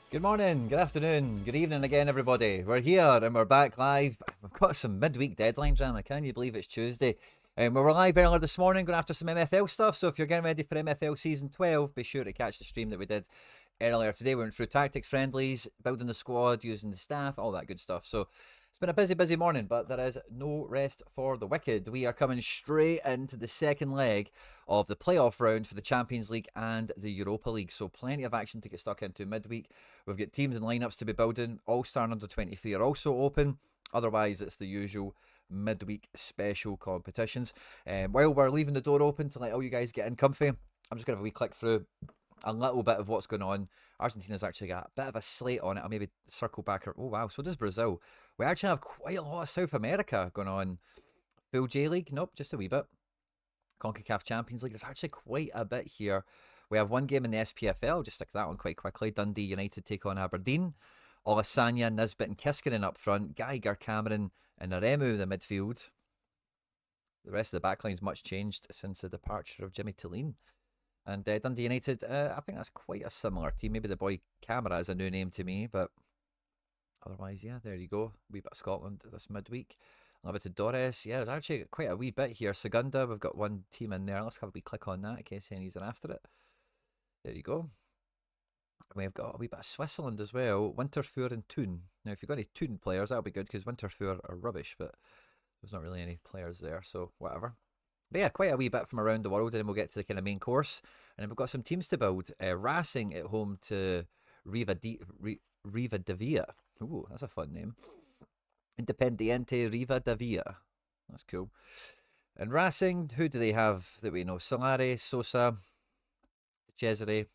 Good morning, good afternoon, good evening again, everybody. We're here and we're back live. We've got some midweek deadline drama. Can you believe it's Tuesday? We were live earlier this morning going after some MFL stuff. So if you're getting ready for MFL Season 12, be sure to catch the stream that we did earlier today. We went through tactics friendlies, building the squad, using the staff, all that good stuff. So it's been a busy morning, but there is no rest for the wicked. We are coming straight into the second leg of the playoff round for the Champions League and the Europa League. So plenty of action to get stuck into midweek. We've got teams and lineups to be building. All-Star and Under-23 are also open. Otherwise, it's the usual midweek special competitions. While we're leaving the door open to let all you guys get in comfy, I'm just going to have a wee click through a little bit of what's going on. Argentina's actually got a bit of a slate on it. I'll maybe circle back. Oh, wow. So does Brazil. We actually have quite a lot of South America going on. Full J League? Nope, just a wee bit. Concacaf Champions League. There's actually quite a bit here. We have one game in the SPFL. Just stick that one quite quickly. Dundee United take on Aberdeen. Olasanya, Nisbet and Kiskinen up front. Geiger, Cameron and Aremu the midfield. The rest of the backline's much changed since the departure of Jimmy Tillene. And Dundee United, I think that's quite a similar team. Maybe the boy Camera is a new name to me, but otherwise, yeah, there you go. A wee bit of Scotland this midweek. Libertadores, yeah, there's actually quite a wee bit here. Segunda, we've got one team in there. Let's have a wee click on that in case anybody's after it. There you go. We've got a wee bit of Switzerland as well. Winterthur and Thun. Now, if you've got any Thun players, that'll be good because Winterthur are rubbish, but there's not really any players there, so whatever. But yeah, quite a wee bit from around the world, and then we'll get to the kind of main course. And then we've got some teams to build. Racing at home to Rivadavia. Ooh, that's a fun name. Independiente Rivadavia. That's cool. And Racing, who do they have that we know? Sorare, Sosa, Cesare,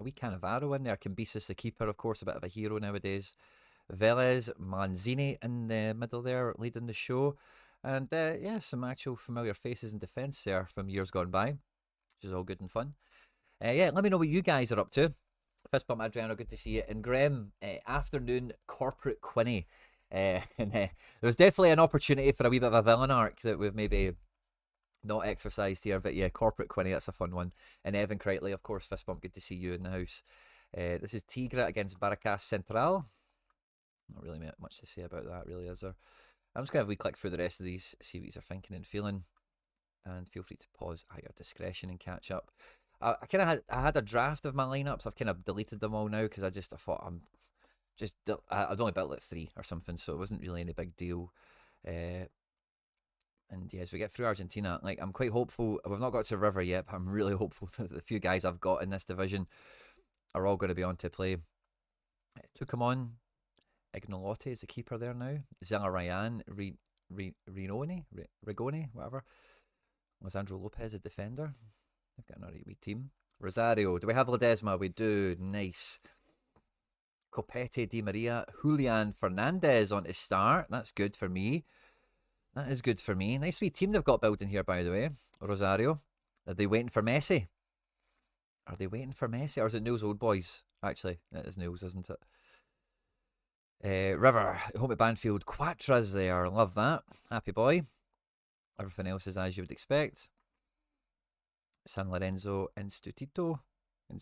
a wee Cannavaro in there. Cambises, the keeper, of course, a bit of a hero nowadays. Velez, Manzini in the middle there, leading the show. And yeah, some actual familiar faces in defence there from years gone by, which is all good and fun. Yeah, let me know what you guys are up to. Fist bump, Adriano, good to see you. And Graham, afternoon corporate Quinny. There's definitely an opportunity for a wee bit of a villain arc that we've maybe not exercised here. But yeah, corporate Quinny, that's a fun one. And Evan Crightley, of course, fist bump, good to see you in the house. This is Tigre against Barracas Central. Not really much to say about that, really, is there? I'm just going to have a wee click through the rest of these, see what you're thinking and feeling. And feel free to pause at your discretion and catch up. I kind of had a draft of my lineups. I've kind of deleted them all now because I thought I'd only built like 3 or something, so it wasn't really any big deal. And yeah, as we get through Argentina, like I'm quite hopeful. We've not got to River yet, but I'm really hopeful that the few guys I've got in this division are all going to be on to play. Took him on. Ignolotti is the keeper there now. Zella Ryan, Rigoni, whatever. Lisandro Lopez, a defender. They've got an alright wee team. Rosario. Do we have Ledesma? We do. Nice. Copete, Di Maria, Julian Fernandez on to start. That's good for me. That is good for me. Nice wee team they've got building here, by the way. Rosario. Are they waiting for Messi? Are they waiting for Messi? Or is it Neil's old boys? Actually, it is Neil's, isn't it? River, home at Banfield. Quattra's there. Love that. Happy boy. Everything else is as you would expect. San Lorenzo Instituto. And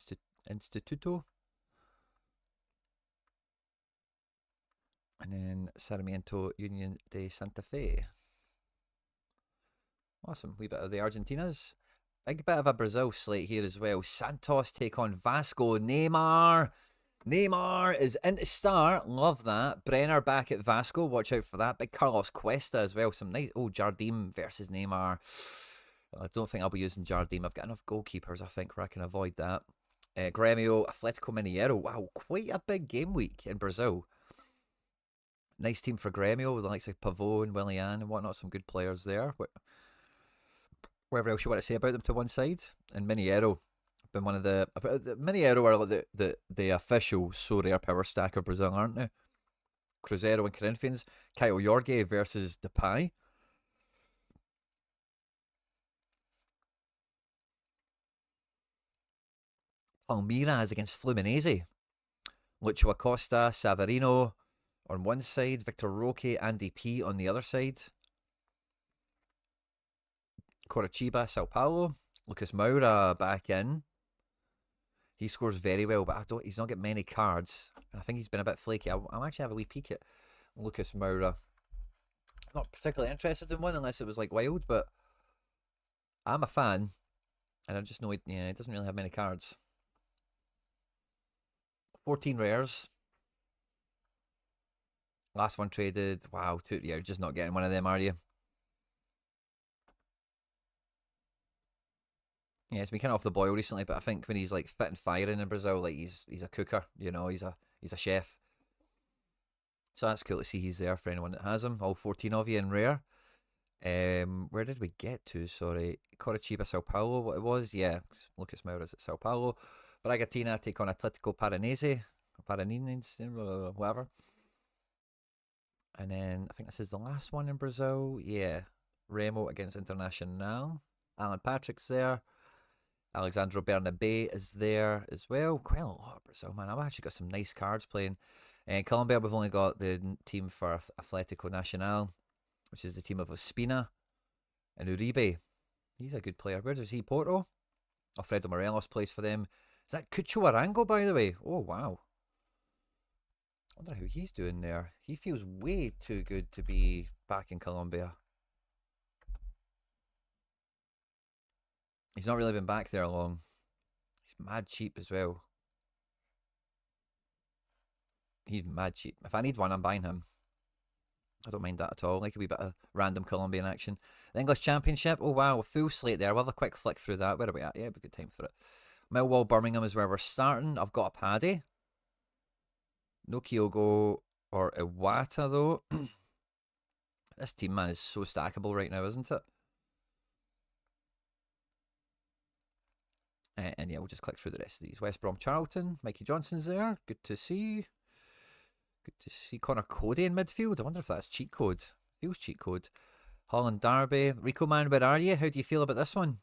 then Sarmiento Union de Santa Fe. Awesome. Wee bit of the Argentinas. Big bit of a Brazil slate here as well. Santos take on Vasco. Neymar is in to start. Love that. Brenner back at Vasco. Watch out for that. Big Carlos Cuesta as well. Some nice. Oh, Jardim versus Neymar. I don't think I'll be using Jardim. I've got enough goalkeepers, I think, where I can avoid that. Grêmio, Atletico Mineiro. Wow, quite a big game week in Brazil. Nice team for Grêmio with the likes of Pavon and Willian and whatnot. Some good players there. Whatever else you want to say about them to one side. And Mineiro. Been one of the Mineiro are like the official Sorare power stack of Brazil, aren't they? Cruzeiro and Corinthians. Kyle Jorge versus Depay. Palmeiras against Fluminense. Lucho Acosta, Savarino on one side, Victor Roque, Andy P on the other side. Coritiba, Sao Paulo. Lucas Moura back in. He scores very well, but he's not got many cards. And I think he's been a bit flaky. I'll actually have a wee peek at Lucas Moura. Not particularly interested in one unless it was like wild, but I'm a fan. And I just know he doesn't really have many cards. 14 rares. Last one traded. Wow, you're just not getting one of them, are you? Yeah, it's been kind of off the boil recently, but I think when he's like fit and firing in Brazil, like he's a cooker, you know, he's a chef. So that's cool to see he's there for anyone that has him. All 14 of you in rare. Where did we get to? Sorry, Coritiba, Sao Paulo. What it was? Yeah, Lucas Moura's at Sao Paulo. Bragantino take on Atletico Paranaense, whatever. And then I think this is the last one in Brazil. Yeah, Remo against Internacional. Alan Patrick's there. Alexandro Bernabe is there as well. Quite a lot of Brazil, man. I've actually got some nice cards playing. In Colombia, we've only got the team for Atletico Nacional, which is the team of Ospina and Uribe. He's a good player. Where does he? Porto? Alfredo Morelos plays for them. Is that Cucho Arango, by the way? Oh, wow. I wonder how he's doing there. He feels way too good to be back in Colombia. He's not really been back there long. He's mad cheap as well. He's mad cheap. If I need one, I'm buying him. I don't mind that at all. Like a wee bit of random Colombian action. The English Championship. Oh, wow. A full slate there. We'll have a quick flick through that. Where are we at? Yeah, it'll be a good time for it. Millwall Birmingham is where we're starting. I've got a Paddy. No Kyogo or Iwata, though. This team, man, is so stackable right now, isn't it? And yeah, we'll just click through the rest of these. West Brom Charlton. Mikey Johnson's there. Good to see. Good to see Connor Cody in midfield. I wonder if that's cheat code. Feels cheat code. Holland Derby. Rico, man, where are you? How do you feel about this one?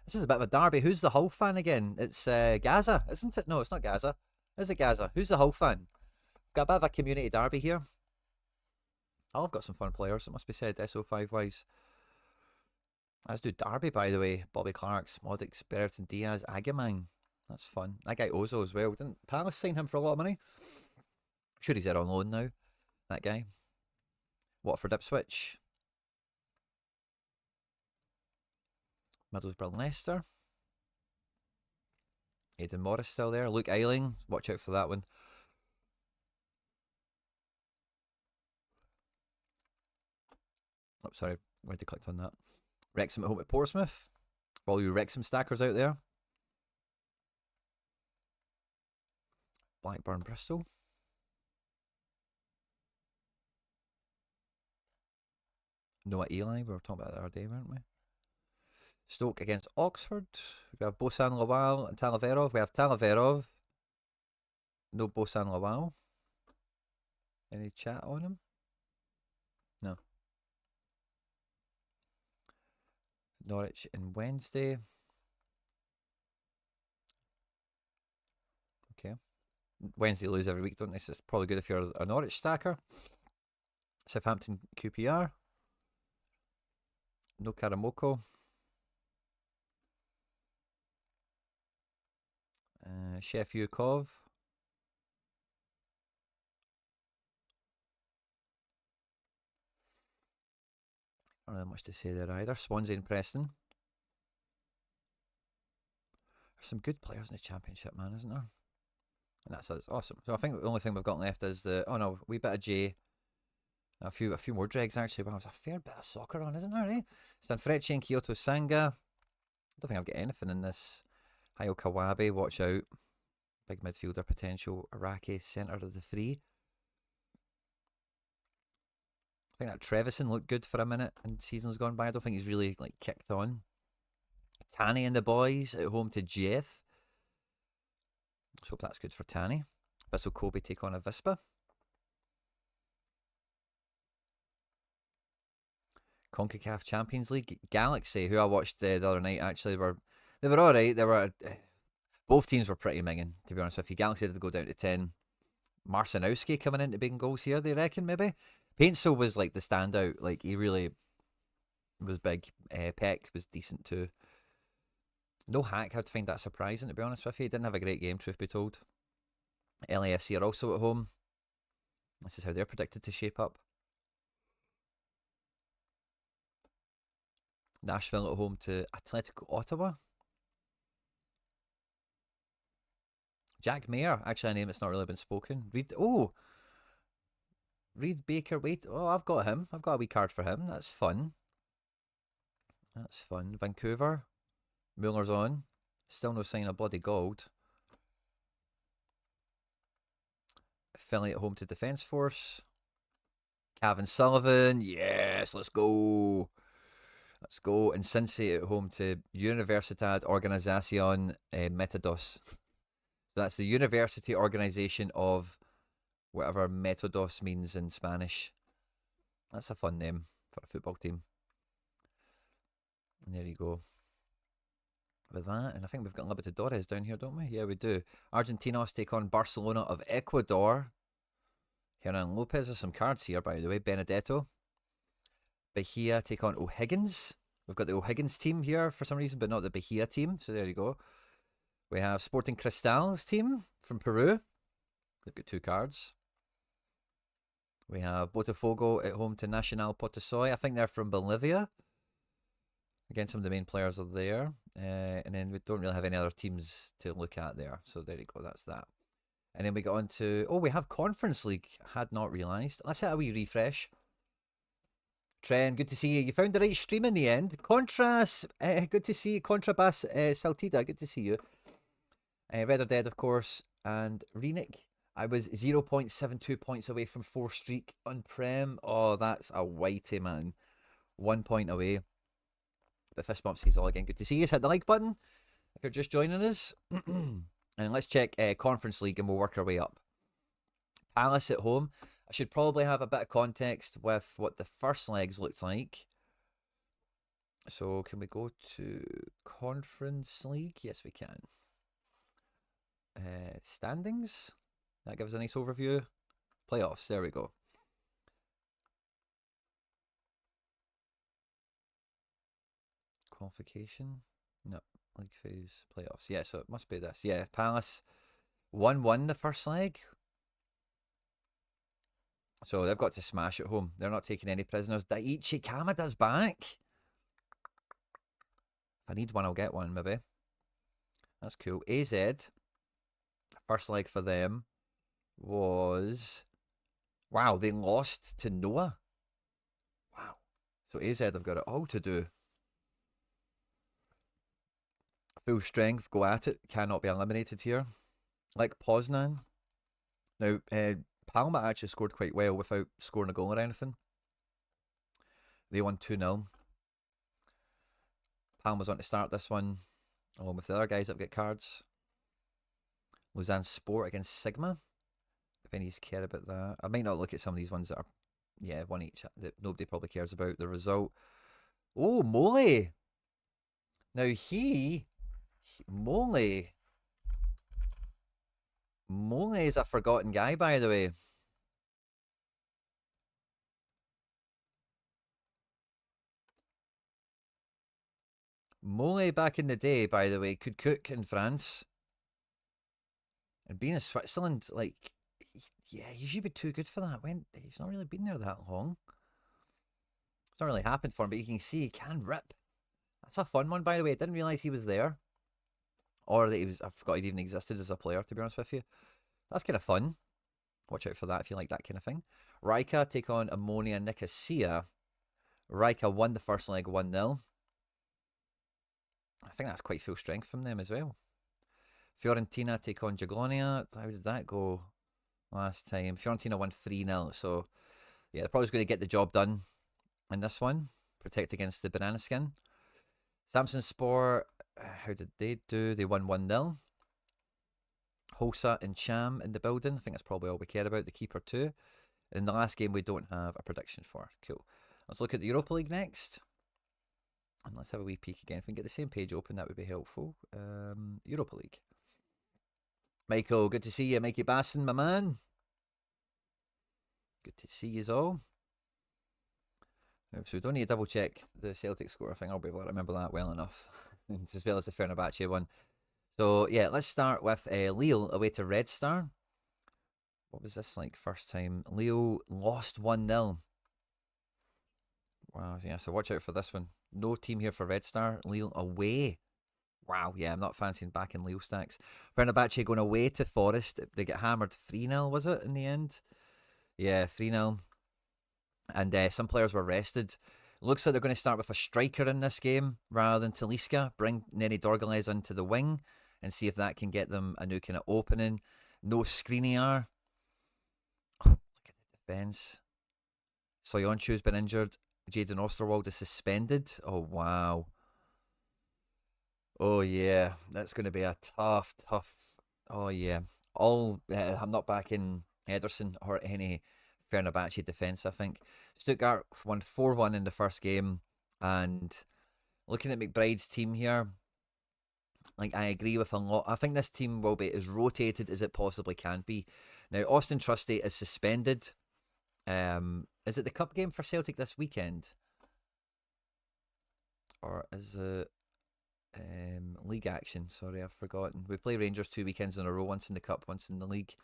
This is a bit of a derby. Who's the Hull fan again? It's Gaza, isn't it? No, it's not Gaza. Is it Gaza? Who's the Hull fan? Got a bit of a community derby here. Hull have got some fun players, it must be said, SO5 wise. Let's do Derby, by the way. Bobby Clark, Smodix, Berton Diaz, Agamang. That's fun. That guy Ozo as well. Didn't Palace sign him for a lot of money? I'm sure he's there on loan now. That guy. Watford Ipswich. Middlesbrough Leicester. Aidan Morris still there. Luke Eiling. Watch out for that one. Oh, sorry. Already clicked on that. Wrexham at home at Portsmouth. All you Wrexham stackers out there. Blackburn Bristol. Noah Eli. We were talking about that the other day, weren't we? Stoke against Oxford. We have Bosan Lawal and Talaverov. We have Talaverov. No Bosan Lawal. Any chat on him? No. Norwich and Wednesday. Okay. Wednesday lose every week, don't they? So it's probably good if you're a Norwich stacker. Southampton QPR. No Karamoko. Chef Yurkov. Not really much to say there either. Swansea and Preston. There's some good players in the Championship, man, isn't there? And that's awesome. So I think the only thing we've got left is the wee bit of J. A few more dregs actually. Well, there's a fair bit of soccer on, isn't there? Eh? Stanfrecce and Kyoto Sanga. I don't think I've got anything in this. Hayo Kawabe, watch out. Big midfielder potential. Araki, centre of the three. I think that Trevison looked good for a minute and seasons gone by. I don't think he's really like kicked on. Tanny and the boys at home to Jeff. Let's hope that's good for Tanny. Vissel Kobe take on a Vispa. Concacaf Champions League. Galaxy, who I watched the other night, actually they were alright. They were both teams were pretty minging, to be honest with you. Galaxy did go down to 10. Marcinowski coming into big goals here, they reckon, maybe. Paintsel was like the standout. Like he really was big. Peck was decent too. No hack, I'd find that surprising, to be honest with you. He didn't have a great game, truth be told. LAFC are also at home. This is how they're predicted to shape up. Nashville at home to Atletico Ottawa. Jack Mayer, actually a name that's not really been spoken. Reed Baker, wait. Oh, I've got him. I've got a wee card for him. That's fun. That's fun. Vancouver. Muller's on. Still no sign of bloody gold. Philly at home to Defence Force. Cavan Sullivan. Yes, let's go. Let's go. And Cincy at home to Universidad Organización Metados. So that's the university organization of whatever Metodos means in Spanish. That's a fun name for a football team. And there you go. With that, and I think we've got Libertadores down here, don't we? Yeah, we do. Argentinos take on Barcelona of Ecuador. Hernan Lopez, there's some cards here, by the way. Benedetto. Bahia take on O'Higgins. We've got the O'Higgins team here for some reason, but not the Bahia team. So there you go. We have Sporting Cristal's team from Peru. They've got 2 cards. We have Botafogo at home to Nacional Potosí. I think they're from Bolivia. Again, some of the main players are there. And then we don't really have any other teams to look at there. So there you go, that's that. And then we get on to... Oh, we have Conference League. Had not realised. Let's hit a wee refresh. Trent, good to see you. You found the right stream in the end. Contras, good to see you. Contrabass Saltida, good to see you. Red or Dead, of course. And Renick, I was 0.72 points away from 4th streak on Prem. Oh, that's a whitey, man. 1 point away. But fist bump sees all again. Good to see you. Hit the like button if you're just joining us. And let's check Conference League and we'll work our way up. Palace at home. I should probably have a bit of context with what the first legs looked like. So can we go to Conference League? Yes, we can. Standings. That gives a nice overview. Playoffs. There we go. Qualification. No. League phase. Playoffs. Yeah, so it must be this. Yeah, Palace 1-1 the first leg. So they've got to smash at home. They're not taking any prisoners. Daichi Kamada's back. If I need one, I'll get one, maybe. That's cool. AZ. First leg for them was... Wow, they lost to Noah. Wow. So AZ have got it all to do. Full strength, go at it. Cannot be eliminated here. Like Poznan. Now, Palma actually scored quite well without scoring a goal or anything. They won 2-0. Palma's on to start this one, along with the other guys that have got cards. Lausanne Sport against Sigma. If any of you care about that. I might not look at some of these ones that are, yeah, one each, that nobody probably cares about. The result. Oh, Mole. Now Mole is a forgotten guy, by the way. Mole back in the day, by the way, could cook in France. And being in Switzerland, like, yeah, he should be too good for that. He's not really been there that long. It's not really happened for him, but you can see he can rip. That's a fun one, by the way. I didn't realise he was there. Or that he was, I forgot he even existed as a player, to be honest with you. That's kind of fun. Watch out for that if you like that kind of thing. Rijeka take on Ammonia Nicosia. Rijeka won the first leg 1-0. I think that's quite full strength from them as well. Fiorentina take on Jaglonia. How did that go last time? Fiorentina won 3-0. So, yeah, they're probably going to get the job done in this one. Protect against the banana skin. Samson Sport, how did they do? They won 1-0. Hosa and Cham in the building. I think that's probably all we care about. The keeper too. In the last game, we don't have a prediction for. Cool. Let's look at the Europa League next. And let's have a wee peek again. If we can get the same page open, that would be helpful. Europa League. Michael, good to see you. Mikey Basson, my man. Good to see you all. So we don't need to double check the Celtic score. I think I'll be able to remember that well enough. as well as the Fenerbahce one. So yeah, let's start with Lille away to Red Star. What was this like first time? Lille lost 1-0. Wow, yeah, so watch out for this one. No team here for Red Star. Lille away. Wow, yeah, I'm not fancying back in Lille stacks. Fenerbahce going away to Forest. They get hammered 3-0, was it, in the end? Yeah, 3-0. And some players were rested. Looks like they're going to start with a striker in this game rather than Talisca. Bring Nene Dorgalez onto the wing and see if that can get them a new kind of opening. No Skriniar. Oh, look at the defence. Soyuncu's been injured. Jaden Osterwald is suspended. Oh, wow. Oh, yeah. That's going to be a tough. Oh, yeah. I'm not backing Ederson or any Fenerbahce defence, I think. Stuttgart won 4-1 in the first game. And looking at McBride's team here, like, I agree with a lot. I think this team will be as rotated as it possibly can be. Now, Austin Trusty is suspended. Is it the cup game for Celtic this weekend? Or is it league action? Sorry, I've forgotten. We play Rangers 2 weekends in a row, once in the cup, once in the league.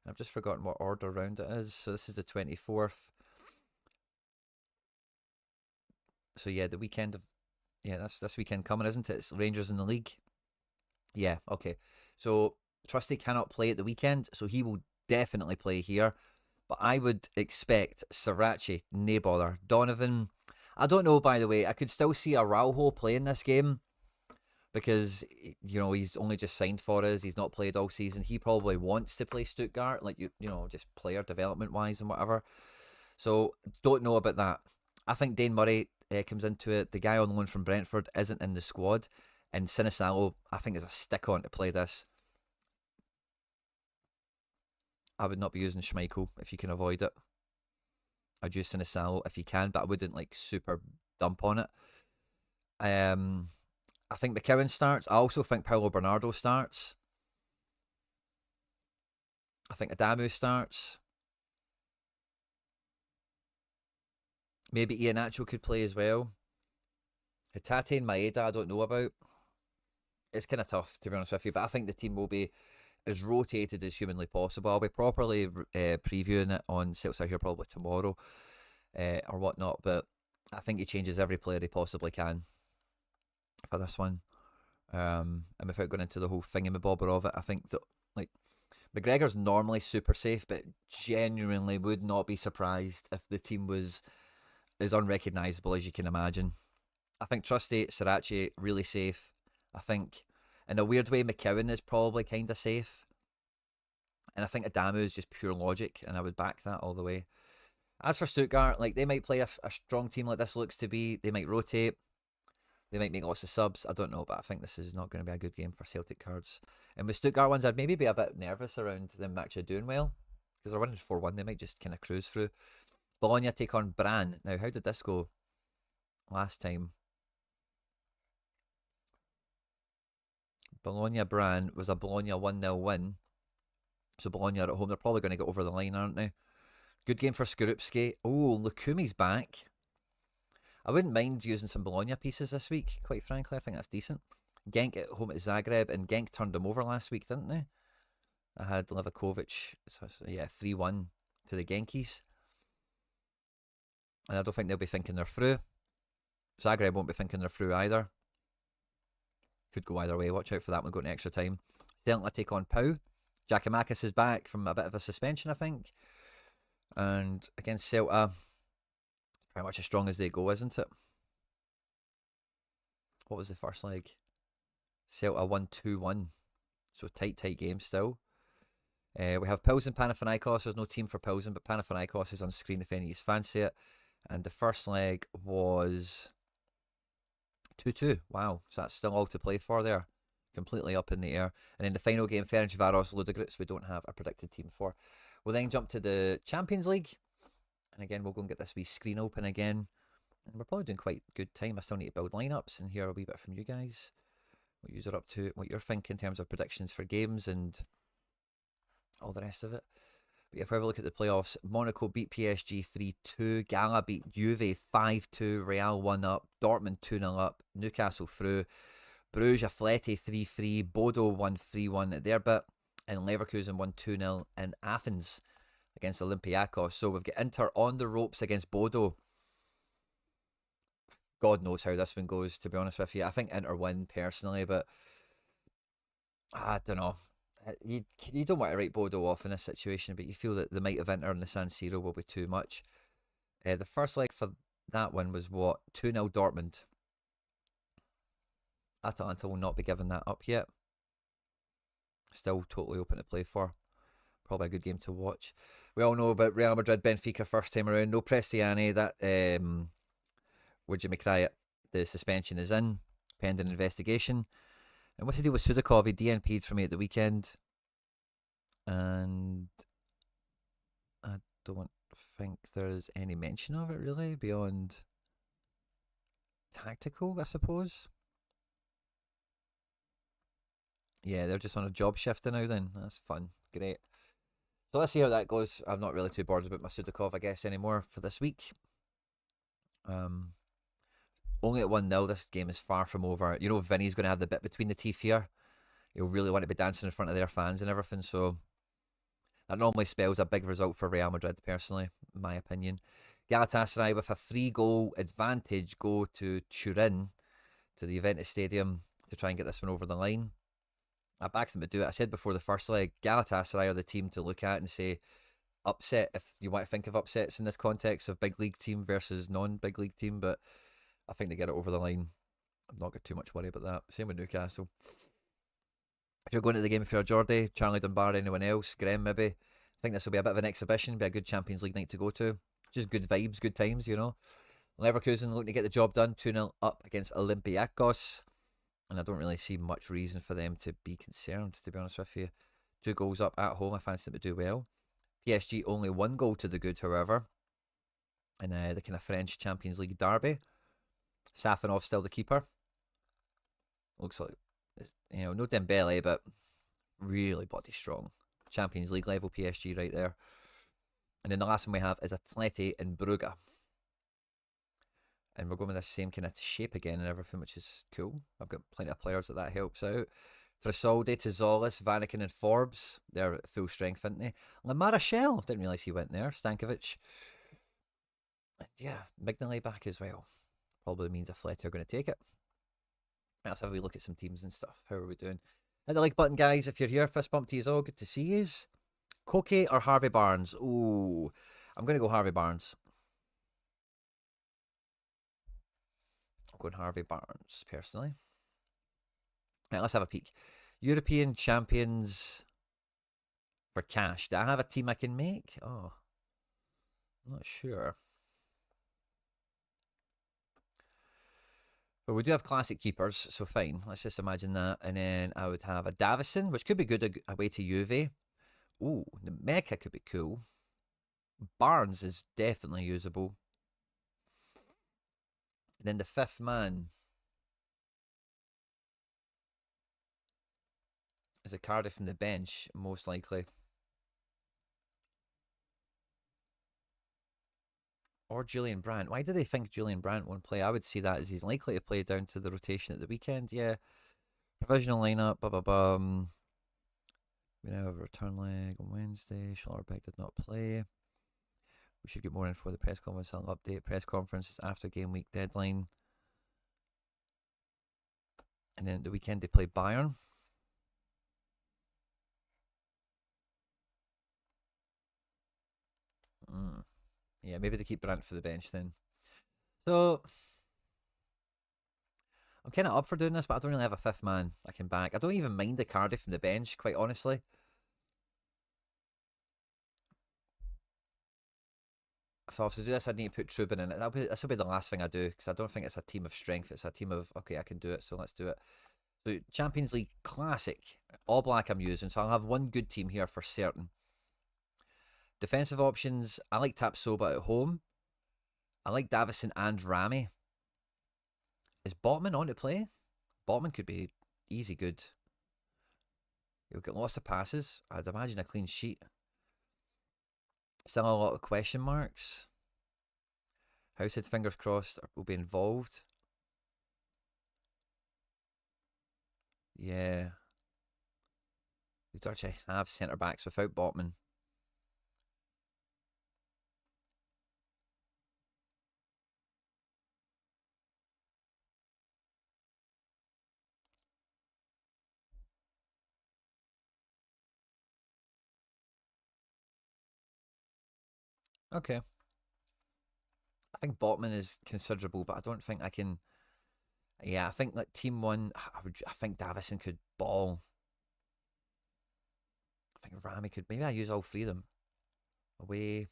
And I've just forgotten what order round it is. So this is the 24th. So yeah, the weekend of... Yeah, that's this weekend coming, isn't it? It's Rangers in the league. Yeah, okay. So Trusty cannot play at the weekend, so he will definitely play here. But I would expect Sriracha, nae bother. Donovan, I don't know, by the way. I could still see Araujo playing this game because, you know, he's only just signed for us. He's not played all season. He probably wants to play Stuttgart, like, you know, just player development-wise and whatever. So, don't know about that. I think Dane Murray comes into it. The guy on loan from Brentford isn't in the squad. And Sinisalo, I think, is a stick-on to play this. I would not be using Schmeichel if you can avoid it. I'd use Sinisalo if you can, but I wouldn't like super dump on it. I think McKeown starts. I also think Paulo Bernardo starts. I think Adamu starts. Maybe Iheanacho could play as well. Hitate and Maeda I don't know about. It's kind of tough, to be honest with you, but I think the team will be as rotated as humanly possible. I'll be properly previewing it on Celtic here probably tomorrow or whatnot, but I think he changes every player he possibly can for this one. And without going into the whole thingamabobber of it, I think that, like, McGregor's normally super safe, but genuinely would not be surprised if the team was as unrecognisable as you can imagine. I think Trusty, Sriracha, really safe. I think, in a weird way, McKeown is probably kind of safe. And I think Adamu is just pure logic, and I would back that all the way. As for Stuttgart, like, they might play a strong team like this looks to be. They might rotate. They might make lots of subs. I don't know, but I think this is not going to be a good game for Celtic cards. And with Stuttgart ones, I'd maybe be a bit nervous around them actually doing well. Because they're winning 4-1. They might just kind of cruise through. Bologna take on Bran. Now, how did this go last time? Bologna-Bran was a Bologna 1-0 win. So Bologna are at home. They're probably going to get over the line, aren't they? Good game for Skorupski. Oh, Lukumi's back. I wouldn't mind using some Bologna pieces this week, quite frankly. I think that's decent. Genk at home at Zagreb, and Genk turned them over last week, didn't they? I had Levakovic, yeah, 3-1 to the Genkies. And I don't think they'll be thinking they're through. Zagreb won't be thinking they're through either. Could go either way. Watch out for that one going to extra time. Celtic take on Pau. Giacomakis is back from a bit of a suspension, I think. And against Celta, it's pretty much as strong as they go, isn't it? What was the first leg? Celta 1-2-1. So tight game still. We have Pilsen Panathinaikos. There's no team for Pilsen, but Panathinaikos is on screen if any of you fancy it. And the first leg was 2-2. Wow. So that's still all to play for there. Completely up in the air. And in the final game, Ferencvaros Ludogorets, we don't have a predicted team for. We'll then jump to the Champions League. And again, we'll go and get this wee screen open again. And we're probably doing quite good time. I still need to build lineups and hear a wee bit from you guys. What you're up to, what you're thinking in terms of predictions for games and all the rest of it. But if we have a look at the playoffs, Monaco beat PSG 3-2. Gala beat Juve 5-2. Real 1-up. Dortmund 2-0 up. Newcastle through. Bruges, Atleti 3-3. Bodo won 3-1 at their bit. And Leverkusen won 2-0 in Athens against Olympiacos. So we've got Inter on the ropes against Bodo. God knows how this one goes, to be honest with you. I think Inter win personally, but I don't know. You don't want to write Bodo off in this situation, but you feel that the might of Inter in the San Siro will be too much. The first leg for that one was what? 2-0 Dortmund. Atalanta will not be giving that up yet. Still totally open to play for. Probably a good game to watch. We all know about Real Madrid, Benfica first time around. No Prestiani. That, would you cry it? The suspension is in, pending investigation. And what's the deal with Sudakov? He DNP'd for me at the weekend. And I don't think there's any mention of it really, beyond tactical, I suppose. Yeah, they're just on a job shifting now then. That's fun. Great. So let's see how that goes. I'm not really too bored about my Sudakov, I guess, anymore for this week. Only at 1-0, this game is far from over. You know, Vinny's going to have the bit between the teeth here. He'll really want to be dancing in front of their fans and everything, so that normally spells a big result for Real Madrid, personally, in my opinion. Galatasaray with a 3-goal advantage go to Turin, to the Juventus Stadium, to try and get this one over the line. I backed them to do it. I said before the first leg, Galatasaray are the team to look at and say upset, if you want to think of upsets in this context of big league team versus non-big league team, but I think they get it over the line. I've not got too much worry about that. Same with Newcastle. If you're going to the game, if you're Jordy, Charlie Dunbar, anyone else, Graham maybe, I think this will be a bit of an exhibition, be a good Champions League night to go to. Just good vibes, good times, you know. Leverkusen looking to get the job done, 2-0 up against Olympiacos. And I don't really see much reason for them to be concerned, to be honest with you. 2 goals up at home, I fancy them to do well. PSG only 1 goal to the good, however. In the kind of French Champions League derby. Safanov still the keeper. Looks like, you know, no Dembele, but really body strong. Champions League level PSG right there. And then the last one we have is Atleti and Brugge. And we're going with the same kind of shape again and everything, which is cool. I've got plenty of players that helps out. Tresoldi, Tizolis, Vanaken and Forbes. They're at full strength, aren't they? Lamarachel, didn't realise he went there. Stankovic. And yeah, Mignolet back as well. Probably means Atleti are going to take it. Let's have a wee look at some teams and stuff. How are we doing? Hit the like button, guys, if you're here. Fist bump to you all. Good to see you. Koke or Harvey Barnes? Ooh, I'm going to go Harvey Barnes. I'm going Harvey Barnes, personally. Right, let's have a peek. European champions for cash. Do I have a team I can make? Oh, I'm not sure. But we do have classic keepers, so fine. Let's just imagine that. And then I would have a Davison, which could be good away to Juve. Ooh, the Mecha could be cool. Barnes is definitely usable. And then the 5th man is a Cardiff from the bench, most likely. Or Julian Brandt. Why do they think Julian Brandt won't play? I would see that as he's likely to play down to the rotation at the weekend. Yeah. Provisional lineup. We now have a return leg on Wednesday. Schlotterbeck did not play. We should get more info for the press conference. I'll update press conferences after game week deadline. And then at the weekend they play Bayern. Yeah, maybe they keep Brandt for the bench then. So I'm kind of up for doing this, but I don't really have a 5th man I can back. I don't even mind the Cardiff from the bench, quite honestly. If I was to do this, I'd need to put Trubin in it. This will be the last thing I do, because I don't think it's a team of strength. It's a team of, okay, I can do it, so let's do it. So Champions League Classic, all black I'm using, so I'll have one good team here for certain. Defensive options, I like Tapsoba at home. I like Davison and Rami. Is Botman on to play? Botman could be easy good. He'll get lots of passes. I'd imagine a clean sheet. Still a lot of question marks. Househead, fingers crossed, will be involved. Yeah. They do actually have centre backs without Botman. Okay. I think Botman is considerable, but I don't think I can. Yeah, I think like team one, I think Davison could ball. I think Rami could. Maybe I use all three of them away.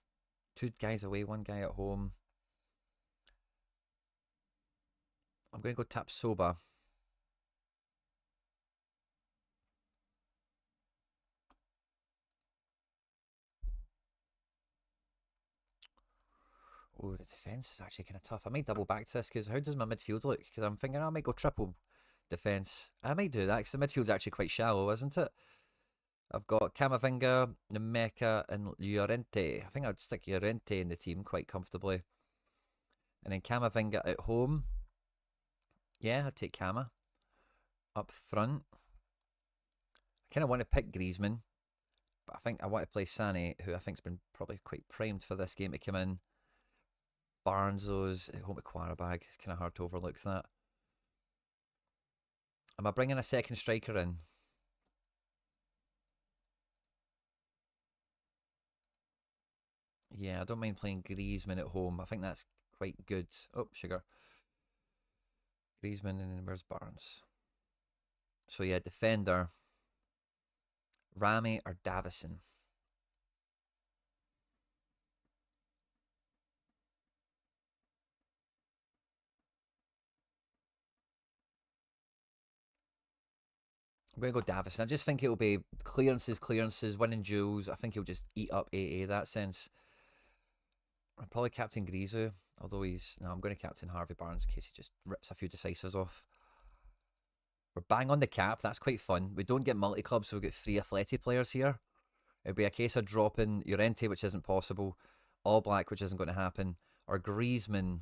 Two guys away, one guy at home. I'm going to go tap Soba. Oh, the defence is actually kind of tough. I might double back to this because how does my midfield look? Because I'm thinking I might go triple defence. I might do that because the midfield's actually quite shallow, isn't it? I've got Camavinga, Nemeka, and Llorente. I think I'd stick Llorente in the team quite comfortably. And then Camavinga at home. Yeah, I'd take Cama. Up front. I kind of want to pick Griezmann, but I think I want to play Sané, who I think's been probably quite primed for this game to come in. Barnes, those at home at Quarabag. It's kind of hard to overlook that. Am I bringing a second striker in? Yeah, I don't mind playing Griezmann at home. I think that's quite good. Oh, sugar. Griezmann and then where's Barnes? So yeah, defender. Rami or Davison? I'm going to go Davison. I just think it'll be clearances, winning duels. I think he'll just eat up AA that sense. I'm probably captain Griezmann, although he's... No, I'm going to captain Harvey Barnes in case he just rips a few decisives off. We're bang on the cap. That's quite fun. We don't get multi-clubs, so we get 3 Athletic players here. It'd be a case of dropping Llorente, which isn't possible, All Black, which isn't going to happen, or Griezmann.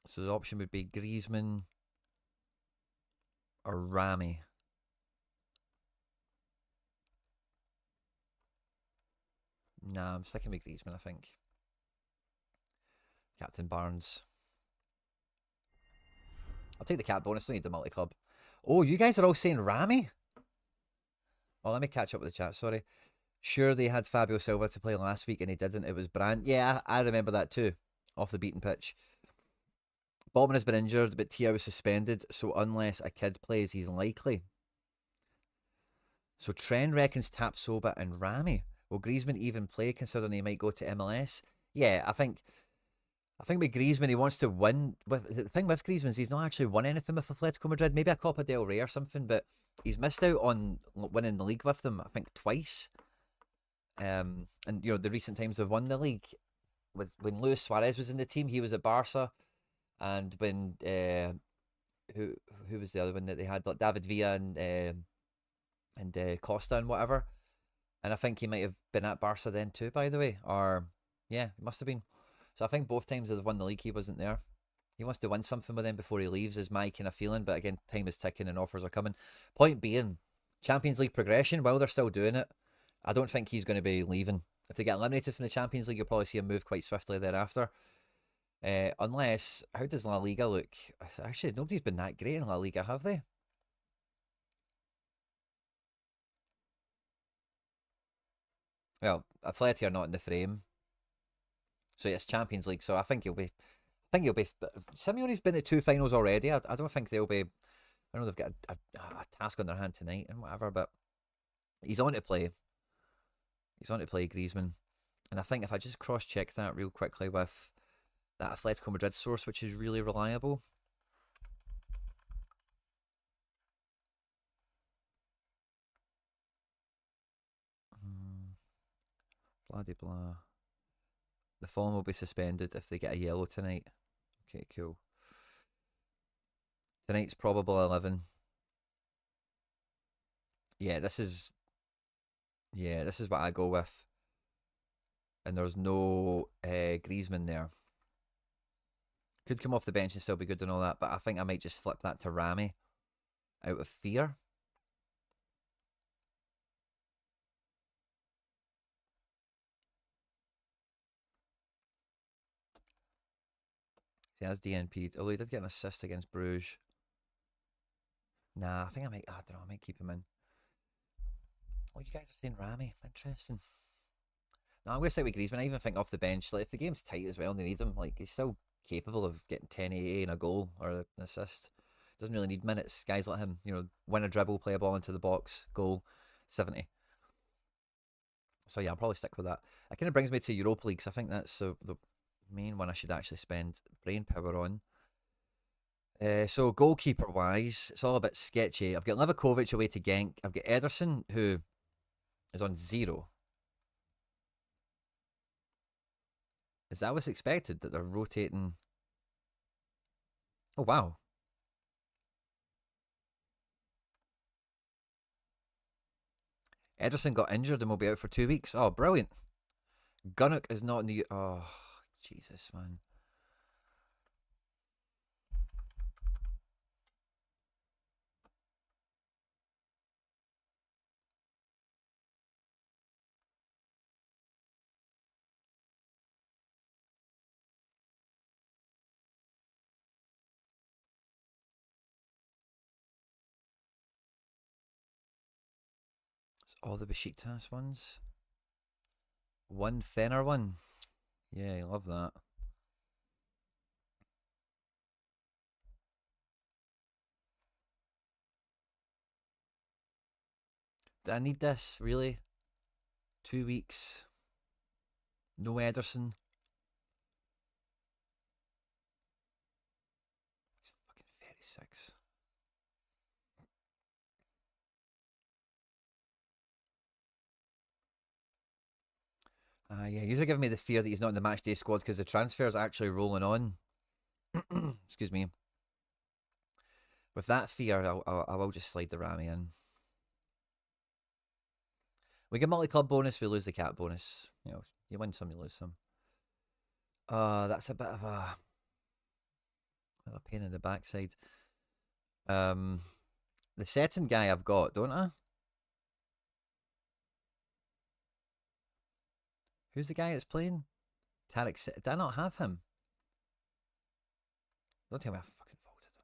So the option would be Griezmann or Rami. Nah, I'm sticking with Griezmann, I think. Captain Barnes. I'll take the cap bonus, don't need the multi-club. Oh, you guys are all saying Rami? Oh, let me catch up with the chat, sorry. Sure, they had Fabio Silva to play last week and he didn't. It was Brandt. Yeah, I remember that too. Off the beaten pitch. Bobman has been injured, but Theo was suspended, so unless a kid plays, he's likely. So Trent reckons Tapsoba and Rami. Will Griezmann even play, considering he might go to MLS? Yeah, I think with Griezmann, he wants to win. The thing with Griezmann is he's not actually won anything with Atletico Madrid. Maybe a Copa del Rey or something, but he's missed out on winning the league with them, I think, twice. And you know, the recent times they've won the league was when Luis Suarez was in the team. He was at Barca, and when who was the other one that they had, like David Villa and Costa and whatever. And I think he might have been at Barca then too, by the way. Or yeah, he must have been. So I think both times they've won the league, he wasn't there. He wants to win something with them before he leaves, is my kind of feeling. But again, time is ticking and offers are coming. Point being, Champions League progression, while they're still doing it, I don't think he's going to be leaving. If they get eliminated from the Champions League, you'll probably see him move quite swiftly thereafter. Unless, how does La Liga look? Actually, nobody's been that great in La Liga, have they? Well, Atleti are not in the frame. So it's Champions League. So I think he'll be. I think he'll be. Simeone's been to 2 finals already. I don't think they'll be. I know they've got a task on their hand tonight and whatever, but he's on to play. He's on to play Griezmann. And I think if I just cross check that real quickly with that Atletico Madrid source, which is really reliable. Blah de blah. The following will be suspended if they get a yellow tonight. Okay, cool. Tonight's probable 11. Yeah, this is what I go with. And there's no Griezmann there. Could come off the bench and still be good and all that, but I think I might just flip that to Rami out of fear. See, that's DNP'd. Although he did get an assist against Bruges. Nah, I think I might, I don't know, I might keep him in. Oh, you guys are saying Rami. Interesting. No, I'm going to stay with Griezmann. I even think off the bench, like if the game's tight as well and they need him, like he's still capable of getting 10 AA and a goal or an assist. Doesn't really need minutes. Guys like him, you know, win a dribble, play a ball into the box, goal, 70. So yeah, I'll probably stick with that. It kind of brings me to Europa League, because I think that's the main one I should actually spend brain power on. So goalkeeper wise, it's all a bit sketchy. I've got Livakovic away to Genk. I've got Ederson, who is on 0. Is that what's expected, that they're rotating? Oh wow. Ederson got injured and will be out for 2 weeks. Oh, brilliant. Gunnock is not in the. Oh, Jesus, man. It's all the Besiktas ones. One thinner one. Yeah, I love that. Do I need this, really? 2 weeks. No Ederson. He's fucking 36. Yeah, you're giving me the fear that he's not in the matchday squad because the transfer is actually rolling on. Excuse me. With that fear, I will just slide the Rami in. We get multi-club bonus, we lose the cap bonus. You know, you win some, you lose some. That's a bit of a pain in the backside. The second guy I've got, don't I? Who's the guy that's playing? Tarek. Did I not have him? Don't tell me I fucking folded him.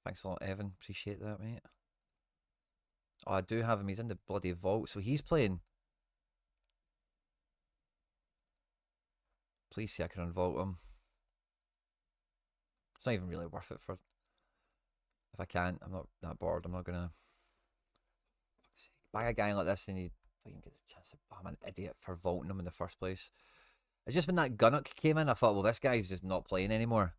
Thanks a lot, Evan. Appreciate that, mate. Oh, I do have him. He's in the bloody vault, so he's playing. Please see I can unvault him. It's not even really worth it for. If I can't, I'm not that bored. I'm not gonna buy a guy like this and you don't even get a chance to. Oh, I'm an idiot for vaulting him in the first place. It's just when that Gunnock came in, I thought, well, this guy's just not playing anymore.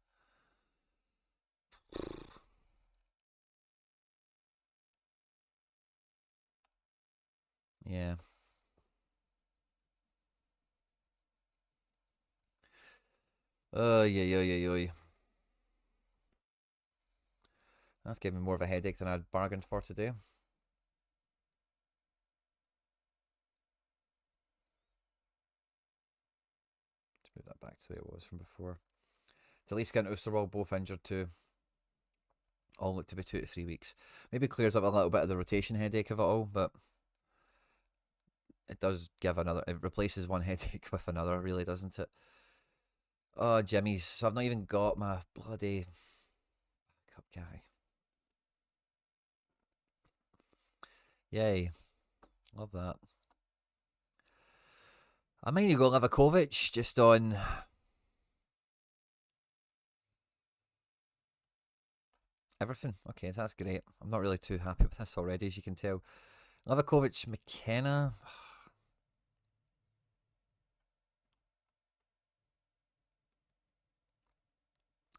Yeah. Yeah. That's giving me more of a headache than I'd bargained for today. Let's move that back to the way it was from before. Talisca and Oosterwald both injured too. All look to be 2 to 3 weeks. Maybe clears up a little bit of the rotation headache of it all, but it does give another. It replaces one headache with another, really, doesn't it? Oh, Jimmy's. So I've not even got my bloody backup guy. Yay. Love that. I mean, you go Livakovic just on. Everything. Okay, that's great. I'm not really too happy with this already, as you can tell. Livakovic, McKenna.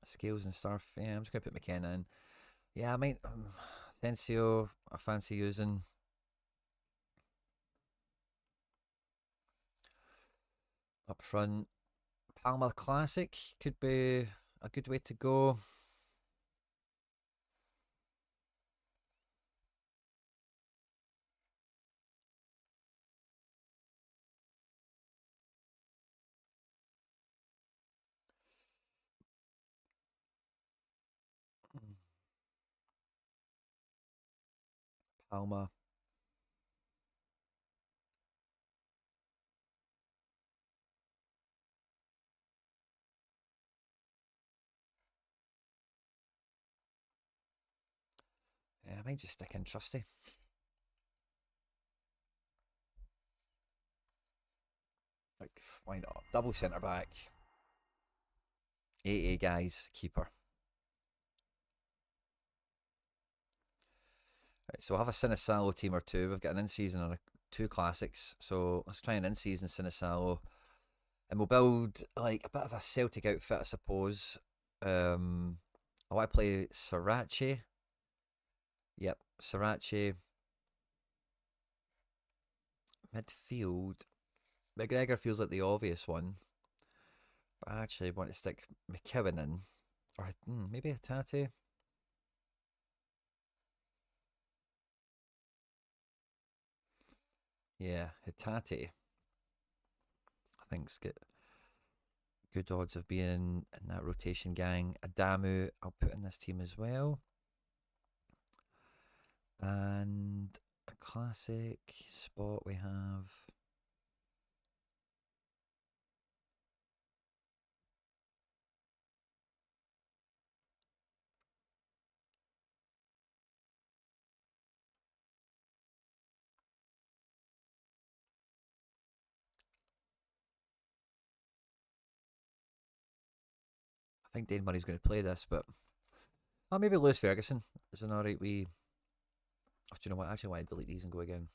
Scales and stuff. Yeah, I'm just going to put McKenna in. Yeah, I might. Thencio, I fancy using. Up front. Palmer Classic could be a good way to go. Alma. Yeah, I might just stick in Trusty. Like, why not? Double centre back. 80 guys, keeper. Right, so we'll have a Sinisalo team or two. We've got an in-season and two classics. So let's try an in-season Sinisalo. And we'll build like a bit of a Celtic outfit, I suppose. I want to play Sriracha. Yep, Sriracha. Midfield. McGregor feels like the obvious one. But I actually want to stick McKeown in. Or maybe a Tate. Yeah, Hitate. I think's good odds of being in that rotation gang. Adamu, I'll put in this team as well. And a classic spot we have. I think Dane Murray's going to play this, but maybe Lewis Ferguson is an alright wee. Oh, do you know what? Actually, I want to delete these and go again.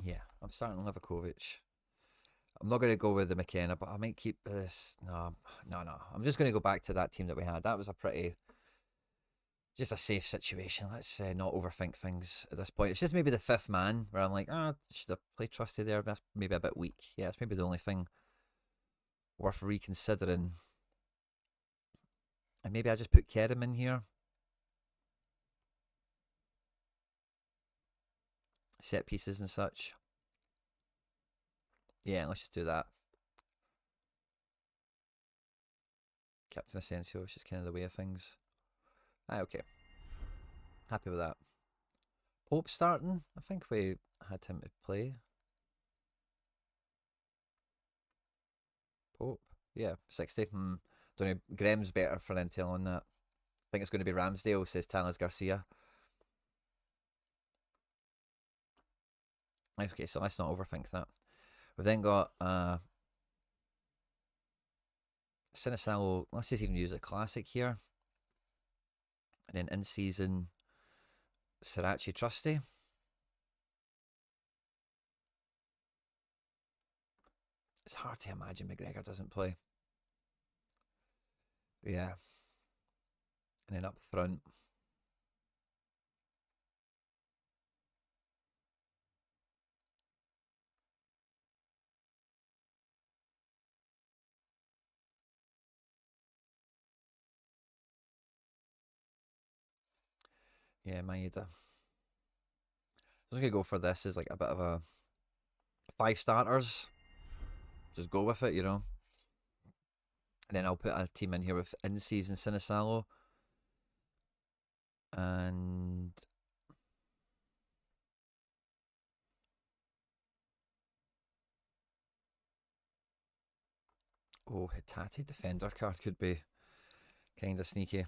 Yeah, I'm starting Livakovic. I'm not going to go with the McKenna, but I might keep this. No. I'm just going to go back to that team that we had. That was just a safe situation. Let's not overthink things at this point. It's just maybe the fifth man where I'm like, should I play Trusty there? That's maybe a bit weak. Yeah, it's maybe the only thing worth reconsidering. And maybe I just put Kerem in here. Set pieces and such. Yeah, let's just do that. Captain Asensio, it's just kind of the way of things. Okay. Happy with that. Pope starting. I think we had him to play. Pope. Yeah, 60. Don't know. Graham's better for intel on that. I think it's going to be Ramsdale, says Talas Garcia. Okay, so let's not overthink that. We've then got Sinisalo. Let's just even use a classic here. And then in season, Sriracha Trusty. It's hard to imagine McGregor doesn't play. Yeah. And then up front. Yeah, Maeda. I'm just going to go for this as like a bit of a 5 starters. Just go with it, you know. And then I'll put a team in here with in-season Sinisalo. And Hitate defender card could be kind of sneaky.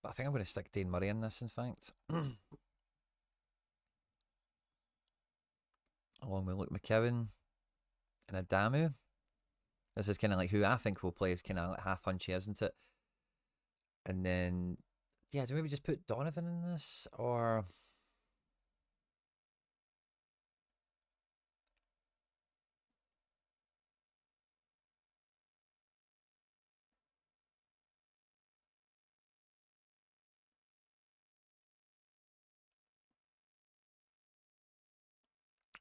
But I think I'm going to stick Dane Murray in this, in fact. Along with Luke McKeown and Adamu. This is kind of like who I think will play is kind of like half punchy, isn't it? And then, yeah, do we maybe just put Donovan in this? Or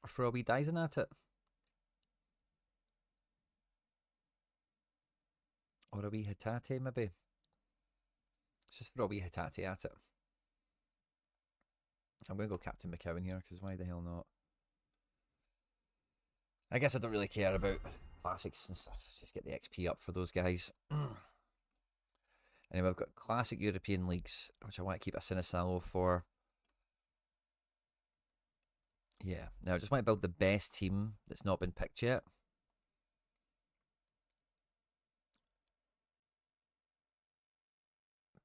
throw a wee Dyson at it? Or a wee Hitate, maybe? Let's just throw a wee Hitate at it. I'm going to go Captain McKeown here, because why the hell not? I guess I don't really care about classics and stuff. Just get the XP up for those guys. And then we've got classic European leagues, which I want to keep a Sinisalo for. Yeah, now I just want to build the best team that's not been picked yet.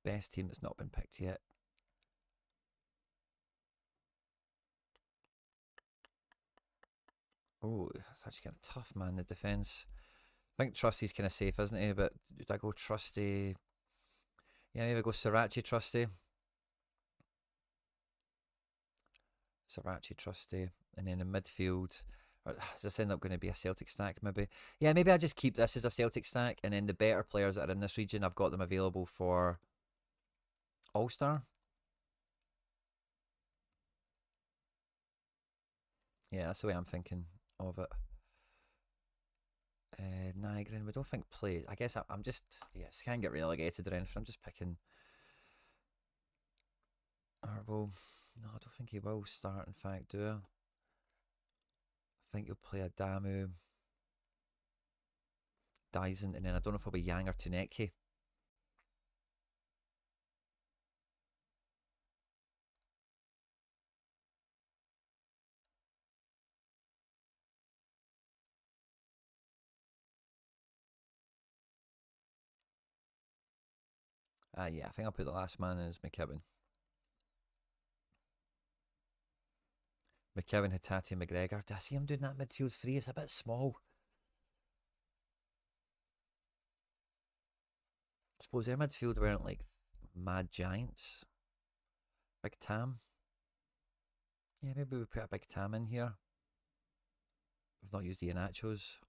Best team that's not been picked yet. Oh, that's actually kind of tough, man, the defence. I think Trusty's kind of safe, isn't he? But did I go Trusty? Yeah, maybe go Sriracha Trusty. Sriracha Trusty. And then in midfield, or does this end up going to be a Celtic stack, maybe? Yeah, maybe I just keep this as a Celtic stack, and then the better players that are in this region, I've got them available for All-Star. Yeah, that's the way I'm thinking of it. Nygren, we don't think play. I guess I'm just, yes, can't get relegated or anything. I'm just picking Arbo. No, I don't think he will start, in fact, do I? I think he'll play Adamu, Dyson, and then I don't know if he'll be Yang or Tuneki. Yeah, I think I'll put the last man in as McKeown. McKeown, Hatate, McGregor. Do I see him doing that midfield three? It's a bit small. I suppose their midfield weren't like mad giants. Big Tam. Yeah, maybe we put a Big Tam in here. We've not used Iannachos.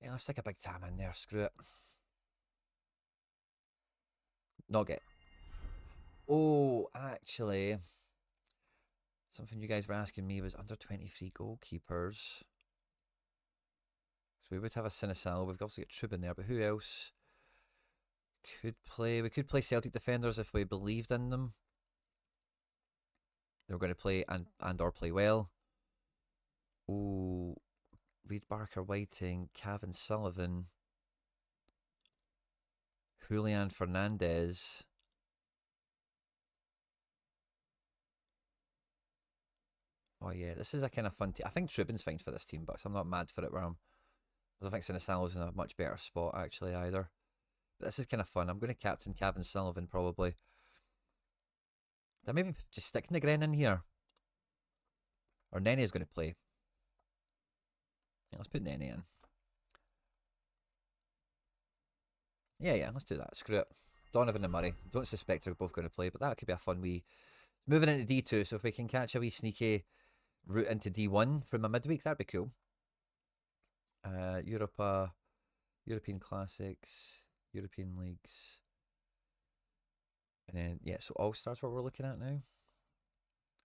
Yeah, let's stick a Big Tam in there. Screw it. Nugget. Oh, actually, something you guys were asking me was under 23 goalkeepers. So we would have a Sinisalo. We've obviously got Trub in there, but who else could play? We could play Celtic defenders if we believed in them. They were going to play and or play well. Oh, Reed Barker Whiting, Cavan Sullivan, Julian Fernandez. Oh yeah, this is a kind of fun team. I think Trubin's fine for this team, but I'm not mad for it. Where I don't think Sinisalo's in a much better spot actually either. But this is kind of fun. I'm going to captain Cavan Sullivan probably. Then maybe just stick Negren in here. Or Nene's going to play. Yeah, let's put Nene in. Yeah, let's do that. Screw it. Donovan and Murray. Don't suspect they're both going to play, but that could be a fun wee... Moving into D2, so if we can catch a wee sneaky route into D1 from a midweek, that'd be cool. European Classics, European Leagues. And then, yeah, so All-Stars what we're looking at now.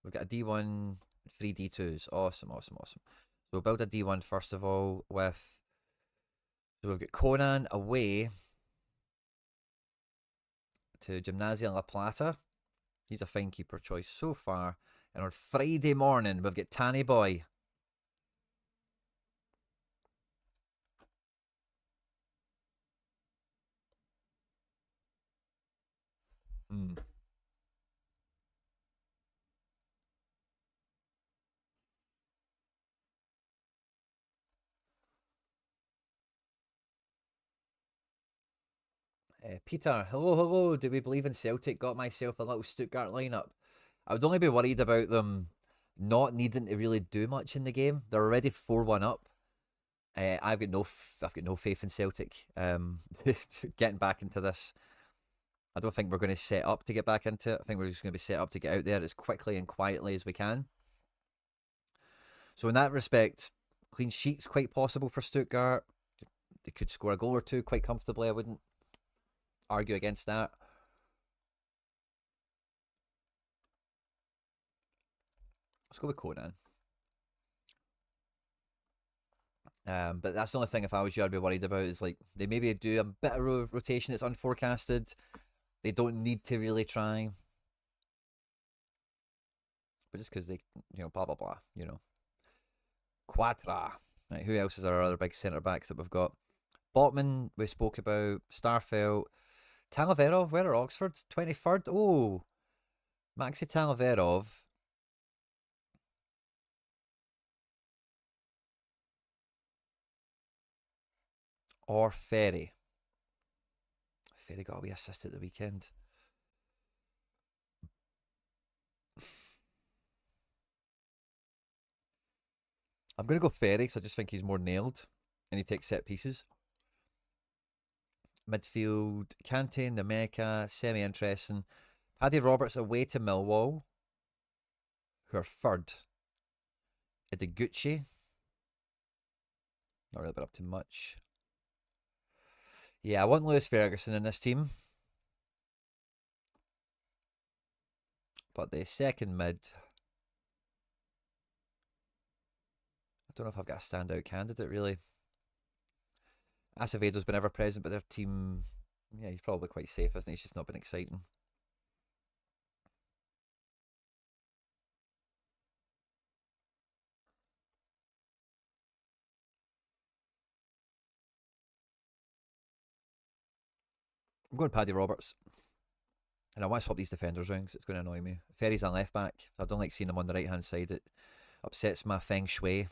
We've got a D1, 3 D2s. Awesome. So we'll build a D1 first of all with... So we've got Conan away to Gimnasia La Plata. He's a fine keeper choice so far. And on Friday morning, we've got Tanny Boy. Peter, hello. Do we believe in Celtic? Got myself a little Stuttgart lineup. I would only be worried about them not needing to really do much in the game. They're already 4-1 up. I've got no faith in Celtic. Getting back into this, I don't think we're going to set up to get back into it. I think we're just going to be set up to get out there as quickly and quietly as we can. So in that respect, clean sheet's quite possible for Stuttgart. They could score a goal or two quite comfortably. I wouldn't argue against that. Let's go with Conan. But that's the only thing if I was you I'd be worried about is like they maybe do a bit of rotation that's unforecasted. They don't need to really try. but just because they, blah blah blah, Quadra. Right, who else is our other big centre back that we've got? Botman, we spoke about. Starfelt. Talaverov, where are Oxford? 23rd. Oh, Maxi Talaverov. Or Ferry. Ferry got a wee assist at the weekend. I'm going to go Ferry because I just think he's more nailed and he takes set pieces. Midfield, Kante, Nameka, semi-interesting. Paddy Roberts away to Millwall, who are third. Ideguchi, not really been up to much. Yeah, I want Lewis Ferguson in this team. But the second mid, I don't know if I've got a standout candidate, really. Acevedo's been ever present, but their team, yeah, he's probably quite safe, isn't he? He's just not been exciting. I'm going Paddy Roberts. And I want to swap these defenders around because it's going to annoy me. Ferry's a left back. I don't like seeing him on the right hand side. It upsets my feng shui.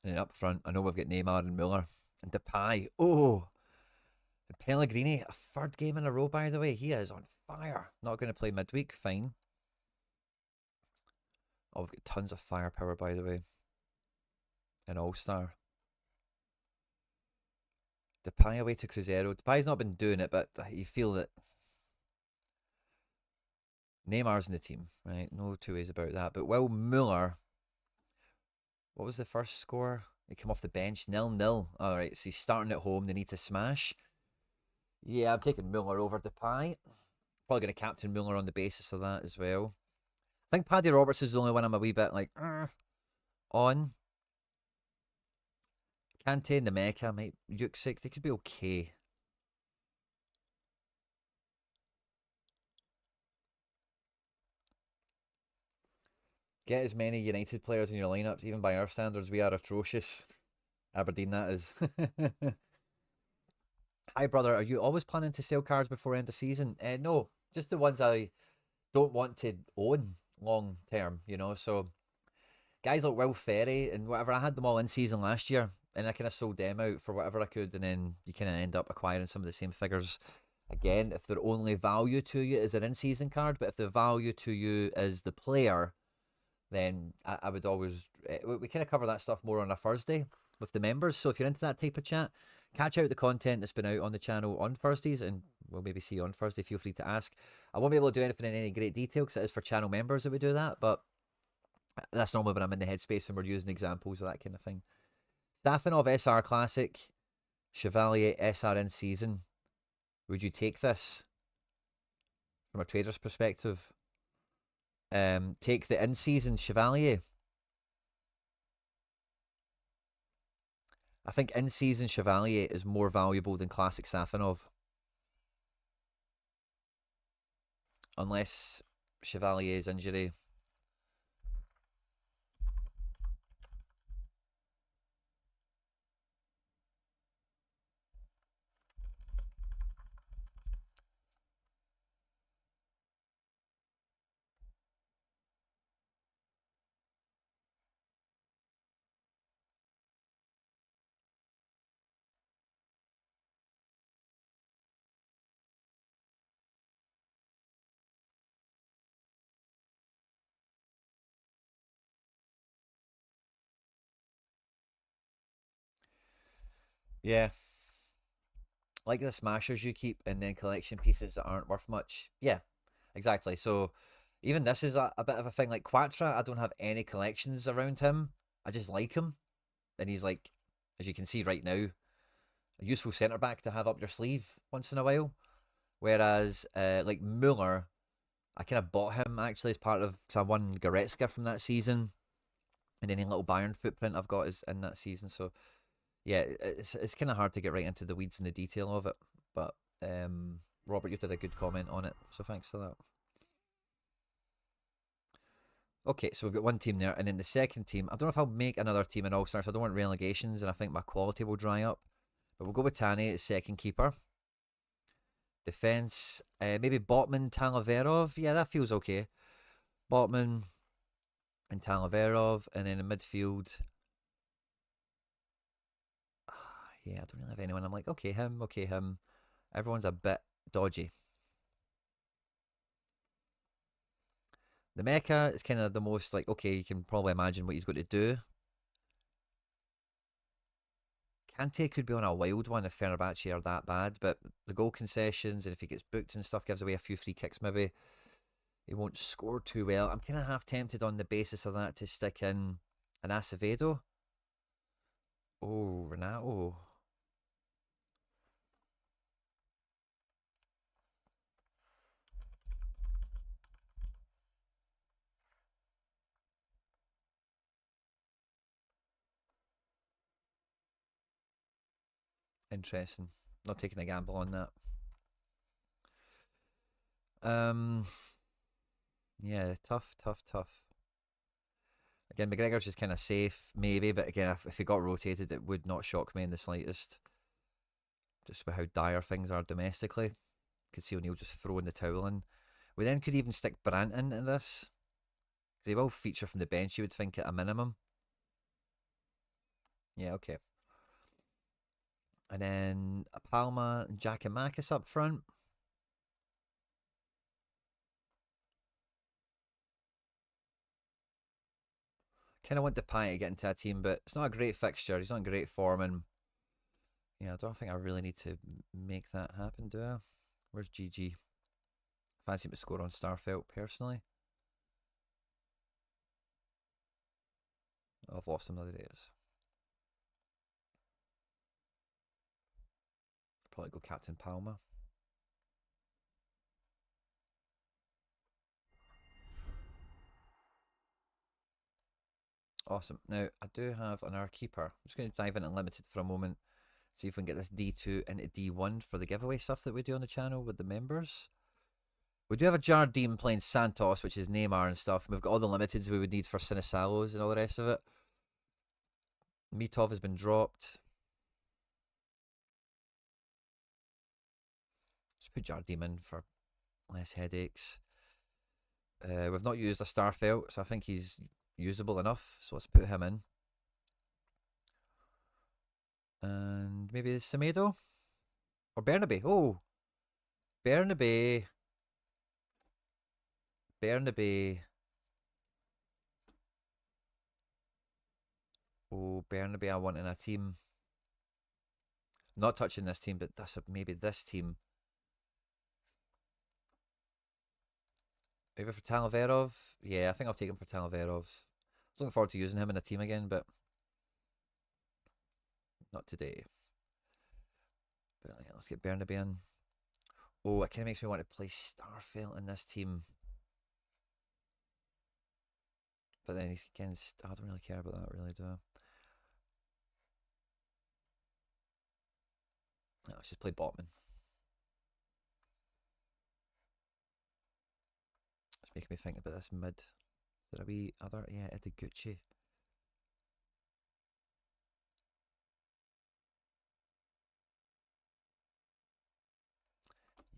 And then up front, I know we've got Neymar and Muller. And Depay. Oh! And Pellegrini, a third game in a row, by the way. He is on fire. Not going to play midweek. Fine. Oh, we've got tons of firepower, by the way. An all-star. Depay away to Cruzeiro. Depay's not been doing it, but you feel that Neymar's in the team, right? No two ways about that. But Will Muller, what was the first score? He came off the bench, 0-0. All right, so he's starting at home. They need to smash. Yeah, I'm taking Muller over Depay. Probably going to captain Muller on the basis of that as well. I think Paddy Roberts is the only one I'm a wee bit like on. Kante and the Mecha, might Yuksik, they could be okay. Get as many United players in your lineups, even by our standards, we are atrocious. Aberdeen, that is. Hi, brother. Are you always planning to sell cards before end of season? No, just the ones I don't want to own long term, So, guys like Will Ferry and whatever, I had them all in season last year, and I kind of sold them out for whatever I could, and then you kind of end up acquiring some of the same figures again if their only value to you is an in season card. But if the value to you is the player, then I would always, we kind of cover that stuff more on a Thursday with the members. So if you're into that type of chat, catch out the content that's been out on the channel on Thursdays, and we'll maybe see you on Thursday. Feel free to ask. I won't be able to do anything in any great detail because it is for channel members that we do that, but that's normally when I'm in the headspace and we're using examples of that kind of thing. Stafanov SR Classic, Chevalier SR in season. Would you take this from a trader's perspective? Take the in-season Chevalier. I think in-season Chevalier is more valuable than classic Safanov. Unless Chevalier's injury. Yeah. Like the smashers you keep and then collection pieces that aren't worth much. Yeah, exactly. So even this is a bit of a thing. Like Quatra, I don't have any collections around him. I just like him. And he's like, as you can see right now, a useful centre back to have up your sleeve once in a while. Whereas like Muller, I kind of bought him actually as part of, because I won Goretzka from that season. And any little Bayern footprint I've got is in that season. So Yeah, it's kind of hard to get right into the weeds and the detail of it. But Robert, you did a good comment on it, so thanks for that. Okay, so we've got one team there, and then the second team. I don't know if I'll make another team in All Stars. I don't want relegations, and I think my quality will dry up. But we'll go with Tani as second keeper. Defense, maybe Botman, Talaverov. Yeah, that feels okay. Botman and Talaverov, and then in midfield. Yeah, I don't really have anyone. I'm like, okay, him, okay, him. Everyone's a bit dodgy. The mecha is kind of the most like, okay, you can probably imagine what he's going to do. Kante could be on a wild one if Fenerbahce are that bad, but the goal concessions and if he gets booked and stuff gives away a few free kicks maybe. He won't score too well. I'm kind of half tempted on the basis of that to stick in an Acevedo. Oh, Renato. Interesting. Not taking a gamble on that. Yeah, tough, tough, tough. Again, McGregor's just kind of safe, maybe, but again, if he got rotated, it would not shock me in the slightest. Just with how dire things are domestically. Could see O'Neill just throwing the towel in. We then could even stick Brandt into this. Because he will feature from the bench, you would think, at a minimum. Yeah, okay. And then Palma and Giakoumakis up front. Kind of want Depay to get into a team, but it's not a great fixture. He's not in great form, and yeah, I don't think I really need to make that happen, do I? Where's GG? Fancy him to score on Starfelt, personally. Oh, I've lost him the other days. Probably go Captain Palma. Awesome. Now, I do have an our keeper. I'm just going to dive in Unlimited for a moment. See if we can get this D2 into D1 for the giveaway stuff that we do on the channel with the members. We do have a Jardim playing Santos, which is Neymar and stuff. And we've got all the limiteds we would need for Sinisalos and all the rest of it. Mitov has been dropped. Just put Jardim in for less headaches. We've not used a Starfelt, so I think he's usable enough. So let's put him in. And maybe Semedo? Or Bernabe. Oh, Bernabe. Bernabe. Oh, Bernabe I want in a team. Not touching this team, but maybe this team. Maybe for Talaverov. Yeah, I think I'll take him for Talaverov. I was looking forward to using him in a team again, but not today. But yeah, let's get Bernabe in. Oh, it kind of makes me want to play Starfelt in this team. But then he's against. I don't really care about that, really, do I? No, let's just play Botman. It's making me think about this mid. Is there a wee other? Yeah, Ideguchi.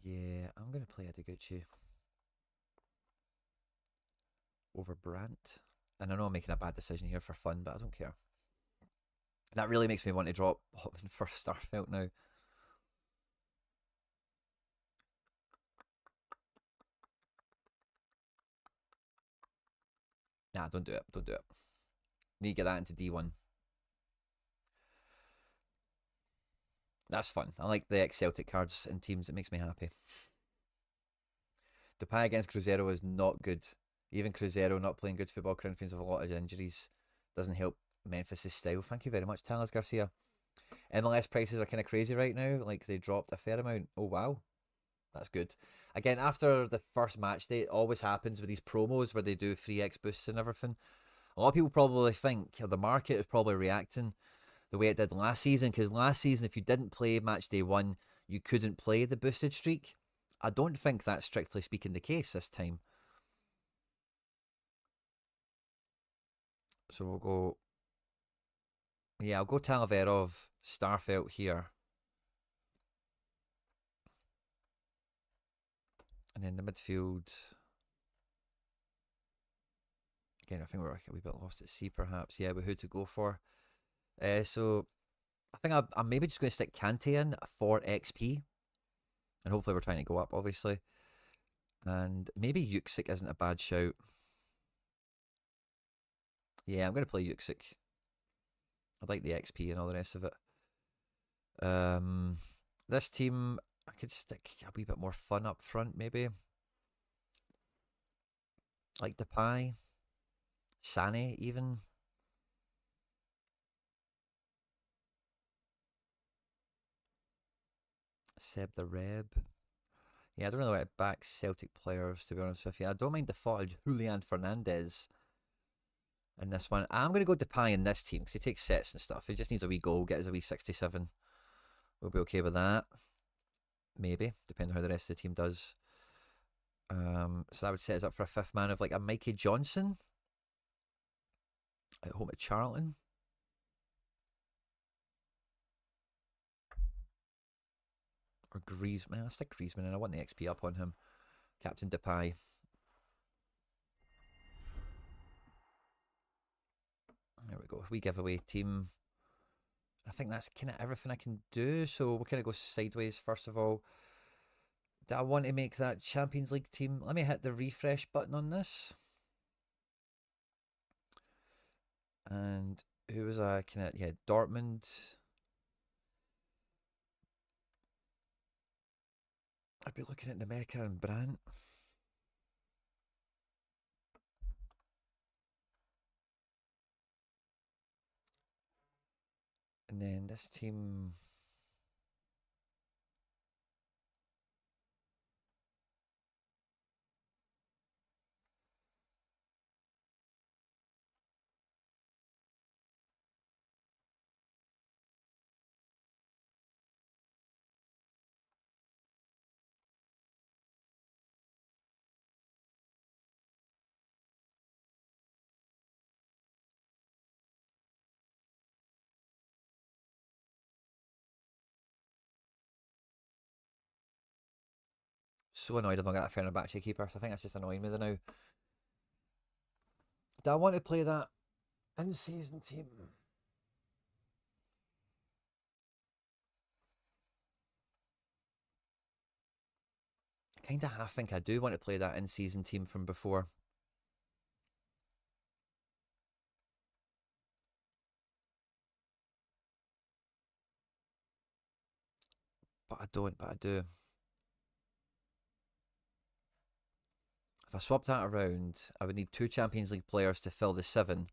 Yeah, I'm going to play Ideguchi over Brandt. And I know I'm making a bad decision here for fun, but I don't care. And that really makes me want to drop Botman for Starfelt now. Nah, don't do it. Don't do it. Need to get that into D1. That's fun. I like the ex-Celtic cards in teams. It makes me happy. Depay against Cruzeiro is not good. Even Cruzeiro not playing good football. Corinthians have a lot of injuries. Doesn't help Memphis' style. Thank you very much, Talas Garcia. MLS prices are kind of crazy right now. Like they dropped a fair amount. Oh, wow. That's good. Again, after the first match day, it always happens with these promos where they do free X boosts and everything. A lot of people probably think the market is probably reacting the way it did last season, because last season, if you didn't play match day 1, you couldn't play the boosted streak. I don't think that's strictly speaking the case this time. So we'll go. Yeah, I'll go Talaverov, Starfelt here. And then the midfield. Again, I think we're a wee bit lost at sea, perhaps. Yeah, with who to go for. So I think I'm maybe just going to stick Kante in for XP. And hopefully we're trying to go up, obviously. And maybe Yuksik isn't a bad shout. Yeah, I'm going to play Yuksik. I like the XP and all the rest of it. This team, I could stick a wee bit more fun up front, maybe. Like Depay. Sane, even. Seb the Reb. Yeah, I don't really want to back Celtic players, to be honest with you. I don't mind the thought of Julian Fernandez in this one. I'm going to go Depay in this team because he takes sets and stuff. He just needs a wee goal, get us a wee 67. We'll be okay with that. Maybe, depending on how the rest of the team does. So that would set us up for a fifth man of like a Mikey Johnson at home at Charlton. Or Griezmann. I'll stick Griezmann in. I want the XP up on him. Captain Depay. There we go. We giveaway team. I think that's kind of everything I can do. So we'll kind of go sideways first of all. Do I want to make that Champions League team? Let me hit the refresh button on this. And who was I? Yeah, Dortmund. I'd be looking at Nemeka and Brandt. And then this team. So annoyed I've not got a Fenerbahce keeper, so I think that's just annoying me now. Do I want to play that in-season team? I kind of half think I do want to play that in-season team from before. But I don't, but I do. If I swap that around, I would need 2 Champions League players to fill the 7.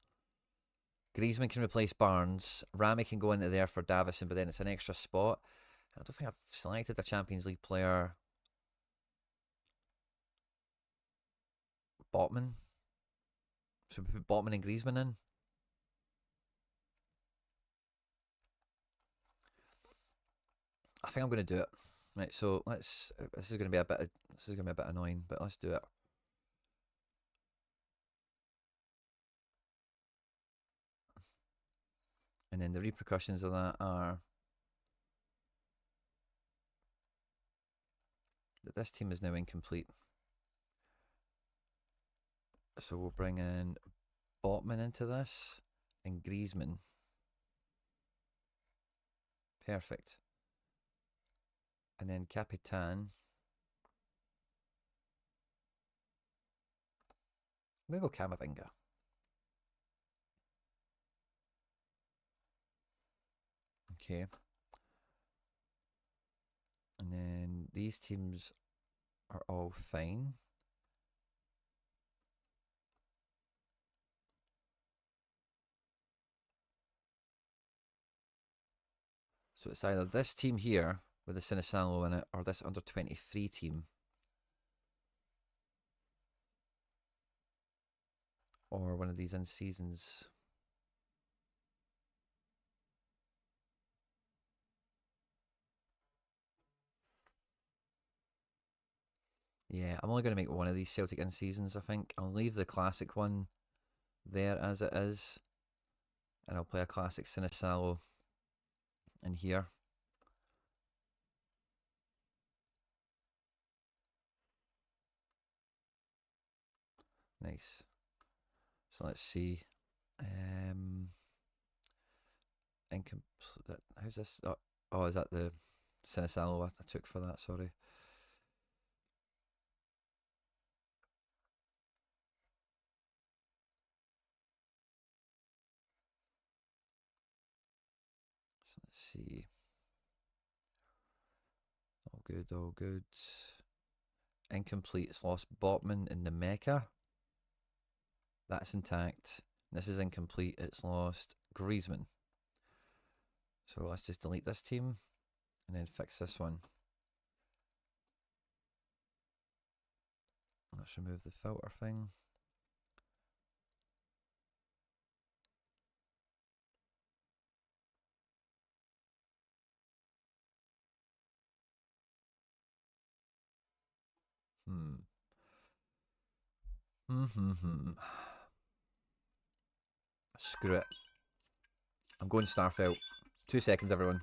Griezmann can replace Barnes. Rami can go into there for Davison, but then it's an extra spot. I don't think I've selected a Champions League player. Botman. So we put Botman and Griezmann in. I think I'm going to do it. Right, so let's. This is going to be a bit. This is going to be a bit annoying, but let's do it. And then the repercussions of that are that this team is now incomplete. So we'll bring in Botman into this and Griezmann. Perfect. And then Capitan. I'm going to go Camavinga. Okay. And then these teams are all fine. So it's either this team here with the Sinisalo in it or this under 23 team. Or one of these in seasons. Yeah, I'm only going to make one of these Celtic in seasons, I think. I'll leave the classic one there as it is. And I'll play a classic Sinisalo in here. Nice. So let's see. Incomplete. How's this? Oh, is that the Sinisalo I took for that? Sorry. So let's see. All good, all good. Incomplete. It's lost Botman in the Mecca. That's intact. This is incomplete. It's lost Griezmann. So let's just delete this team and then fix this one. Let's remove the filter thing. Screw it. I'm going Starfelt. 2 seconds, everyone.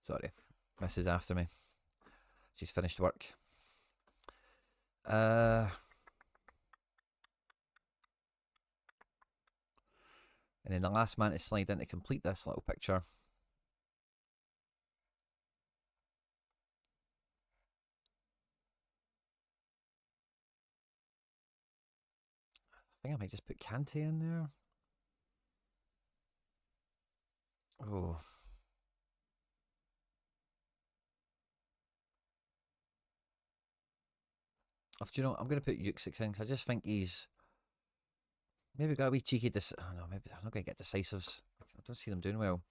Sorry. Mrs. after me. She's finished work. And then the last man to slide in to complete this little picture. I think I might just put Kante in there. Oh. Do you know, I'm going to put Yuksik in because I just think he's maybe got a wee cheeky. Oh no, maybe I'm not going to get decisives. I don't see them doing well.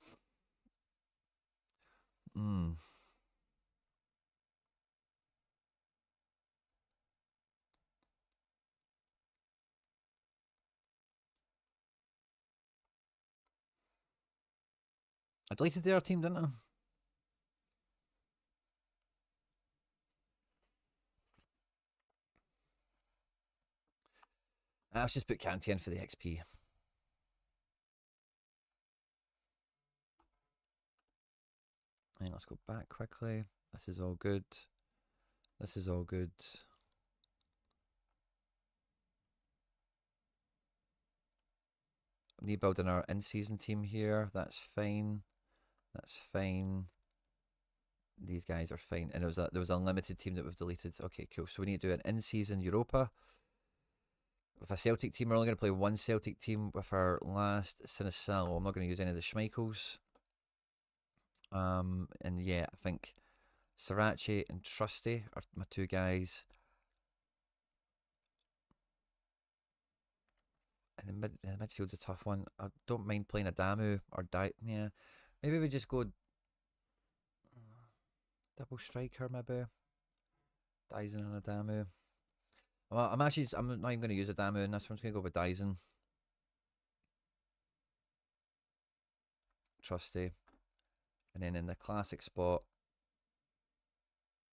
I deleted their team, didn't I? Let's just put Kante in for the XP. And let's go back quickly. This is all good. This is all good. Need building our in-season team here. That's fine. That's fine. These guys are fine. And there was a limited team that we've deleted. Okay, cool. So we need to do an in-season Europa. With a Celtic team, we're only going to play one Celtic team with our last Sinisalo. I'm not going to use any of the Schmeichels. And yeah, I think Sorare and Trusty are my two guys. And the midfield's a tough one. I don't mind playing Adamu or yeah. Maybe we just go double striker, maybe. Dyson and Adamu. Well, I'm not even going to use Adamu in this one. I'm just going to go with Dyson. Trusty. And then in the classic spot,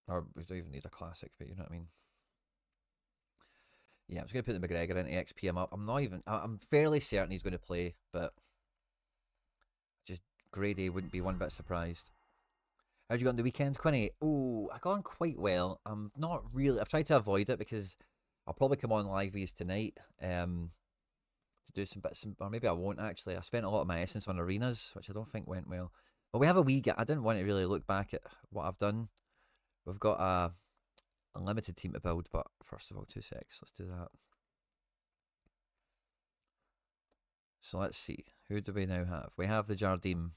or we don't even need a classic, but you know what I mean. Yeah, I'm just going to put the McGregor into XP him up. I'm fairly certain he's going to play, but just Grady wouldn't be one bit surprised. How'd you go on the weekend, Quinny? Oh, I got on quite well. I'm not really. I've tried to avoid it because I'll probably come on live with tonight to do some bits, or maybe I won't actually. I spent a lot of my essence on arenas, which I don't think went well. But we have a wee. I didn't want to really look back at what I've done. We've got a limited team to build, but first of all, 2 secs. Let's do that. So let's see. Who do we now have? We have the Jardim.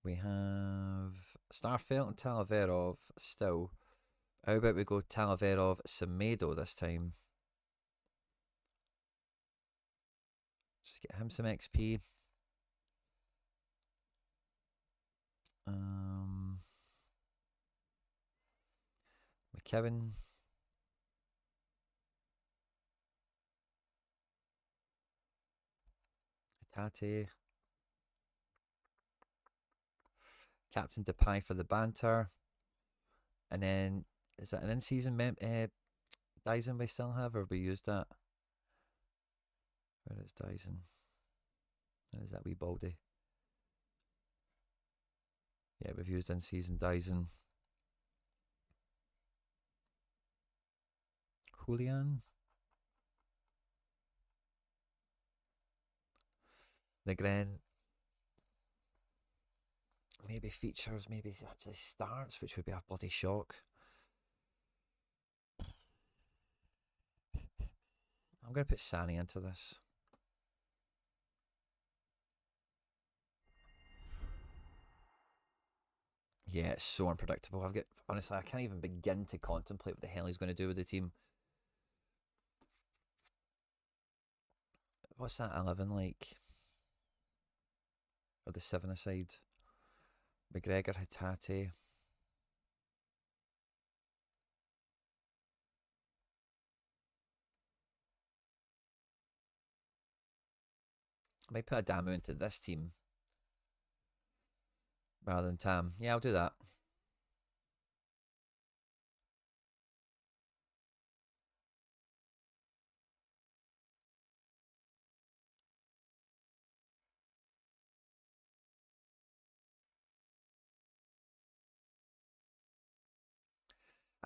We have Starfelt and Talaverov still. How about we go Talaverov Semedo this time? Just to get him some XP. McKeown. Hatate. Captain Depay for the banter. And then, is that an in-season Dyson we still have, or we used that? Where is Dyson? Where is that wee baldy? Yeah, we've used in-season Dyson. Julian. Negren. Maybe features, maybe actually starts, which would be a bloody shock. I'm going to put Sani into this. Yeah, it's so unpredictable. Honestly, I can't even begin to contemplate what the hell he's going to do with the team. What's that 11 like? Or the 7 aside? McGregor, Hatate. I might put a Damu into this team rather than Tam. Yeah, I'll do that.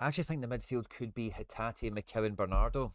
I actually think the midfield could be Hatate, McKeown, Bernardo.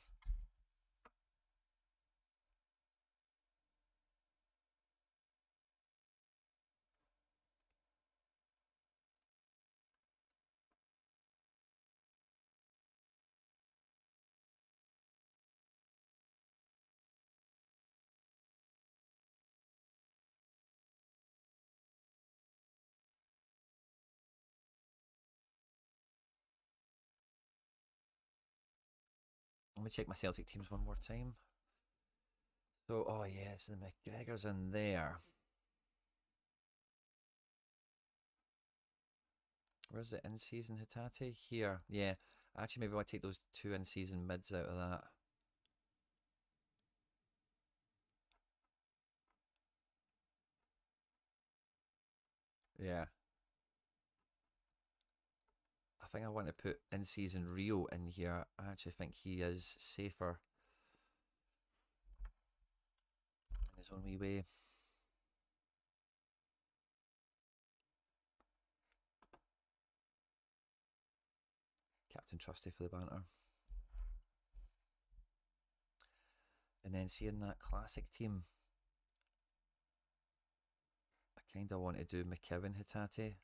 Let me check my Celtic teams one more time. So, oh yes, the McGregor's in there. Where's the in-season Hatate? Here. Yeah. Actually, maybe I'll take those 2 in-season mids out of that. Yeah. I think I want to put in-season Rio in here. I actually think he is safer in his own wee way. Captain Trusty for the banter. And then seeing that classic team, I kind of want to do McKeown, Hatate.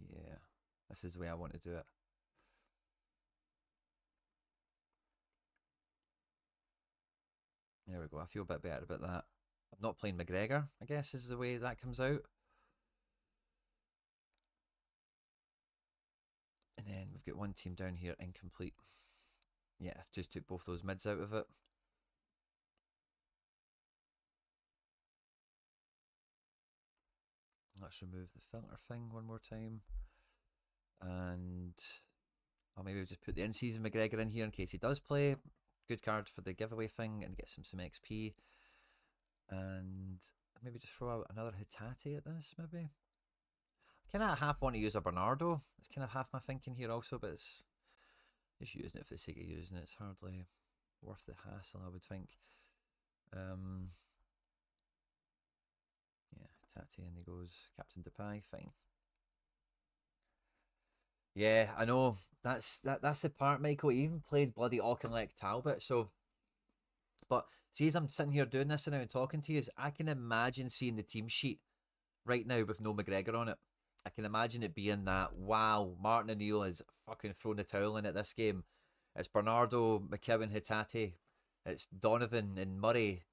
Yeah, this is the way I want to do it. There we go. I feel a bit better about that. I'm not playing McGregor, I guess, is the way that comes out. And then we've got one team down here, incomplete. Yeah, I've just took both those mids out of it. Let's remove the filter thing one more time. And I'll maybe just put the in-season McGregor in here in case he does play. Good card for the giveaway thing and get some XP. And maybe just throw out another Hatate at this, maybe. I kind of half want to use a Bernardo. It's kind of half my thinking here also, but it's just using it for the sake of using it. It's hardly worth the hassle, I would think. Yeah, Hatate, and he goes Captain Depay, fine. Yeah, I know. That's the part, Michael. He even played bloody Auchinleck Talbot, so but see as I'm sitting here doing this now and talking to you, I can imagine seeing the team sheet right now with no McGregor on it. I can imagine it being that, wow, Martin O'Neill has fucking thrown the towel in at this game. It's Bernardo, McKeown, Hatate. It's Donovan and Murray,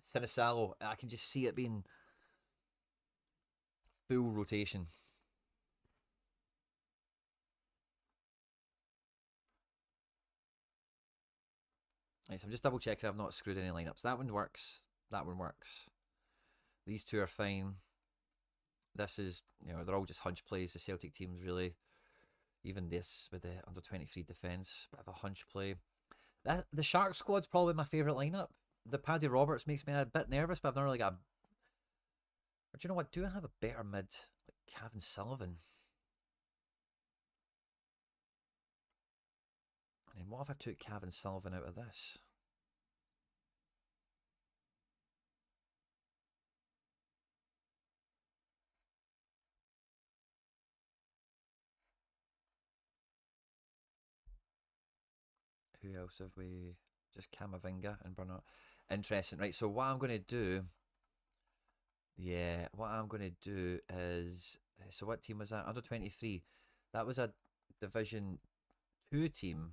Sinisalo. I can just see it being full rotation. Right, so I'm just double checking I've not screwed any lineups. That one works. That one works. These two are fine. This is, they're all just hunch plays. The Celtic teams really, even this with the under 23 defence, bit of a hunch play. The Shark squad's probably my favourite lineup. The Paddy Roberts makes me a bit nervous, but I've not really got a... Or do you know what? Do I have a better mid? Like Cavan Sullivan. And then what if I took Cavan Sullivan out of this? Who else have we? Just Camavinga and Bernard. Interesting. Right, so what I'm going to do... Yeah, what I'm going to do is... So what team was that? Under 23. That was a Division 2 team.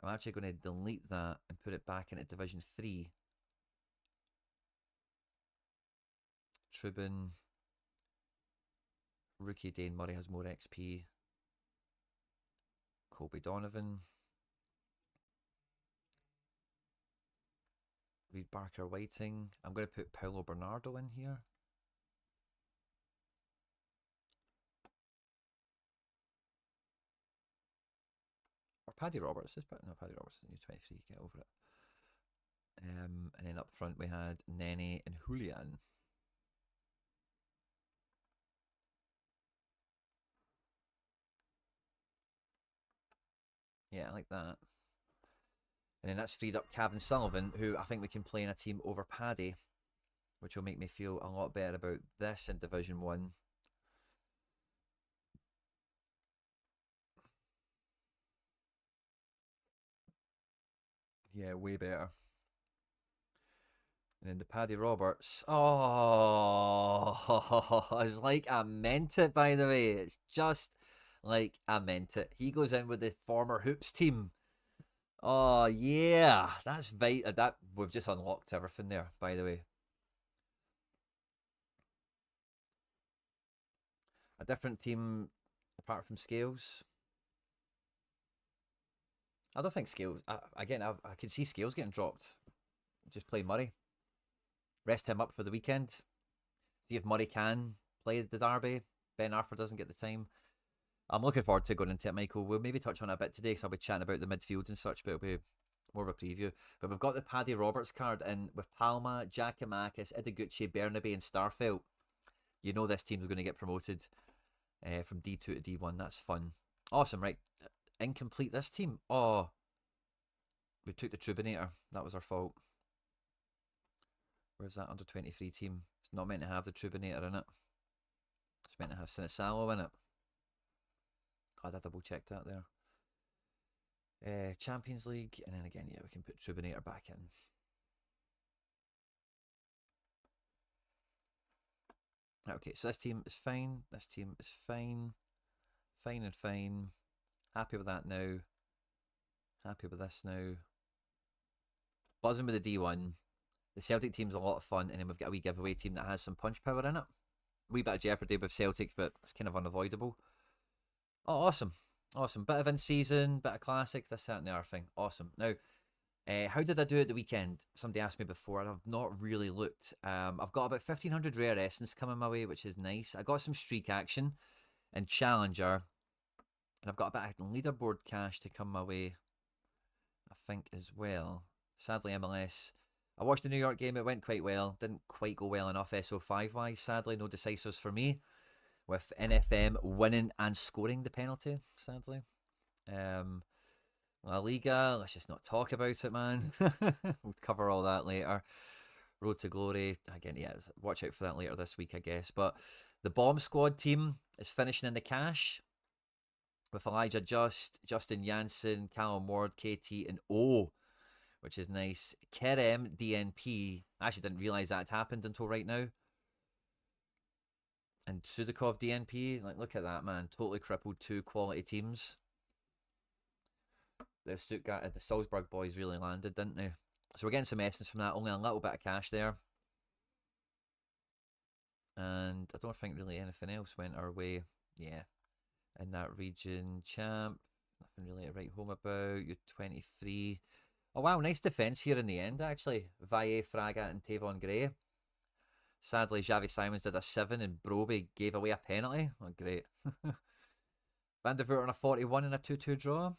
I'm actually going to delete that and put it back into Division 3. Trubin. Rookie Dane Murray has more XP. Colby Donovan. Reed Barker Whiting. I'm going to put Paulo Bernardo in here. Or Paddy Roberts. No, Paddy Roberts is new 23. Get over it. And then up front we had Nene and Julian. Yeah, I like that. And then that's freed up Cavan Sullivan, who I think we can play in a team over Paddy, which will make me feel a lot better about this in Division 1. Yeah, way better. And then the Paddy Roberts. Oh, it's like I meant it, by the way. It's just like I meant it. He goes in with the former Hoops team. Oh, yeah. That's vital. That we've just unlocked everything there, by the way. A different team apart from Scales. I don't think Scales... Again, I can see Scales getting dropped. Just play Murray. Rest him up for the weekend. See if Murray can play the derby. Ben Arthur doesn't get the time. I'm looking forward to going into it, Michael. We'll maybe touch on it a bit today because I'll be chatting about the midfield and such, but it'll be more of a preview. But we've got the Paddy Roberts card in with Palma, Giacomakis, Ideguchi, Bernabe and Starfelt. You know this team's going to get promoted from D2 to D1. That's fun. Awesome, right. Incomplete this team. Oh, we took the Trubinator. That was our fault. Where's that under 23 team? It's not meant to have the Trubinator in it. It's meant to have Sinisalo in it. Glad I double checked that there. Champions League, and then again, yeah, we can put Trubinator back in. Okay, so this team is fine. This team is fine. Fine and fine. Happy with that now. Happy with this now. Buzzing with the D1. The Celtic team's a lot of fun, and then we've got a wee giveaway team that has some punch power in it. A wee bit of jeopardy with Celtic, but it's kind of unavoidable. Oh, awesome. Awesome. Bit of in-season, bit of classic, this, that, and the other thing. Awesome. Now, how did I do at the weekend? Somebody asked me before, and I've not really looked. I've got about 1,500 rare essence coming my way, which is nice. I got some streak action and Challenger, and I've got a bit of leaderboard cash to come my way, I think, as well. Sadly, MLS. I watched the New York game. It went quite well. Didn't quite go well enough SO5-wise. Sadly, no decisives for me, with NFM winning and scoring the penalty, sadly. La Liga, let's just not talk about it, man. We'll cover all that later. Road to Glory, again, yeah, watch out for that later this week, I guess. But the Bomb Squad team is finishing in the cash with Elijah Just, Justin Janssen, Callum Ward, KT, and O, which is nice. Kerem, DNP. I actually didn't realise that had happened until right now. And Sudakov, DNP. Like, look at that, man. Totally crippled two quality teams. The Stuttgart, the Salzburg boys really landed, didn't they? So we're getting some essence from that. Only a little bit of cash there. And I don't think really anything else went our way. Yeah. In that region, champ. Nothing really to write home about. You're 23. Oh wow, nice defence here in the end actually. Valle, Fraga and Tavon Gray. Sadly, Xavi Simons did a 7 and Broby gave away a penalty. Oh, great. Van der Voort on a 41 and a 2-2 draw.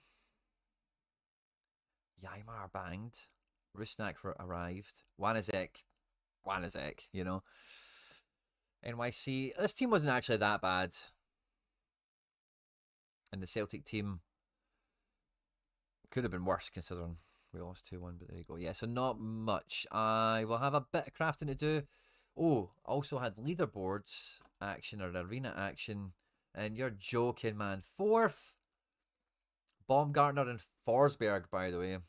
Yaimar banged. Rusnak arrived. Wanazek, you know. NYC. This team wasn't actually that bad. And the Celtic team could have been worse considering we lost 2-1, but there you go. Yeah, so not much. I will have a bit of crafting to do. Oh, also had leaderboards action or arena action. And you're joking, man. 4th. Baumgartner and Forsberg, by the way.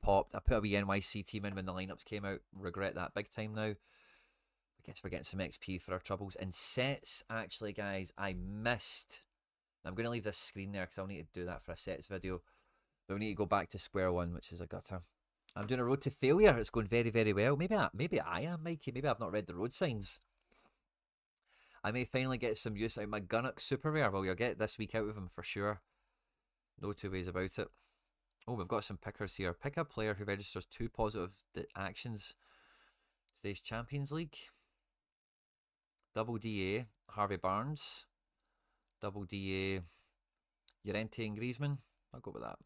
Popped. I put a wee NYC team in when the lineups came out. Regret that big time now. I guess we're getting some XP for our troubles. And sets, actually, guys, I missed. I'm going to leave this screen there because I'll need to do that for a sets video. But we need to go back to square one, which is a gutter. I'm doing a road to failure. It's going very, very well. Maybe I am, Mikey. Maybe I've not read the road signs. I may finally get some use out of my Gunnock super rare. Well, you'll get this week out of him for sure. No two ways about it. Oh, we've got some pickers here. Pick a player who registers 2 positive actions. Today's Champions League. Double DA, Harvey Barnes. Double DA, Llorente and Griezmann. I'll go with that.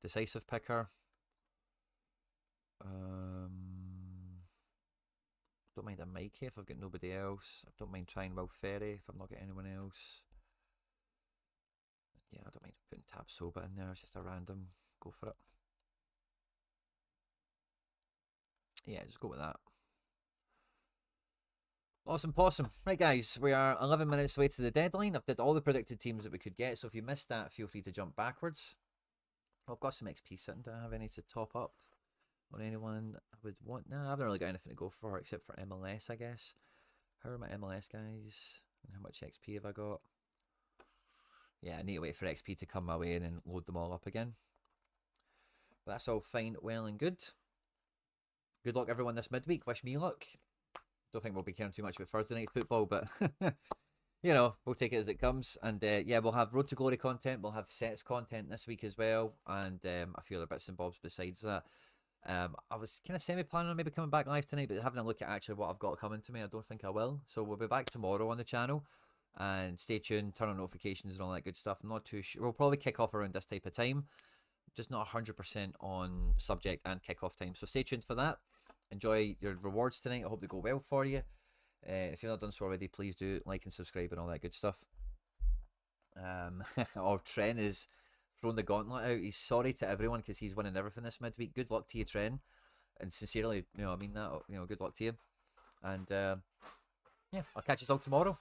Decisive picker. Don't mind a Mikey if I've got nobody else. I don't mind trying Will Ferry if I've not got anyone else. Yeah, I don't mind putting Tab Soba in there. It's just a random. Go for it. Yeah, just go with that. Awesome possum. Right, guys, we are 11 minutes away to the deadline. I've did all the predicted teams that we could get, so if you missed that, feel free to jump backwards. I've got some XP sitting. Do I have any to top up on anyone I would want? No, I haven't really got anything to go for except for MLS, I guess. How are my MLS guys? And how much XP have I got? Yeah, I need to wait for XP to come my way and then load them all up again. But that's all fine, well and good. Good luck everyone this midweek. Wish me luck. Don't think we'll be caring too much about Thursday night football, but you know, we'll take it as it comes. And yeah, we'll have Road to Glory content. We'll have sets content this week as well. And a few other bits and bobs besides that. I was kind of semi-planning on maybe coming back live tonight, but having a look at actually what I've got coming to me, I don't think I will. So we'll be back tomorrow on the channel. And stay tuned, turn on notifications and all that good stuff. I'm not too sure. We'll probably kick off around this type of time. Just not 100% on subject and kickoff time. So stay tuned for that. Enjoy your rewards tonight. I hope they go well for you. If you've not done so already, please do like and subscribe and all that good stuff. Oh, Tren is throwing the gauntlet out. He's sorry to everyone because he's winning everything this midweek. Good luck to you, Tren. And sincerely, you know, I mean that. You know, good luck to you. And yeah, I'll catch you all tomorrow.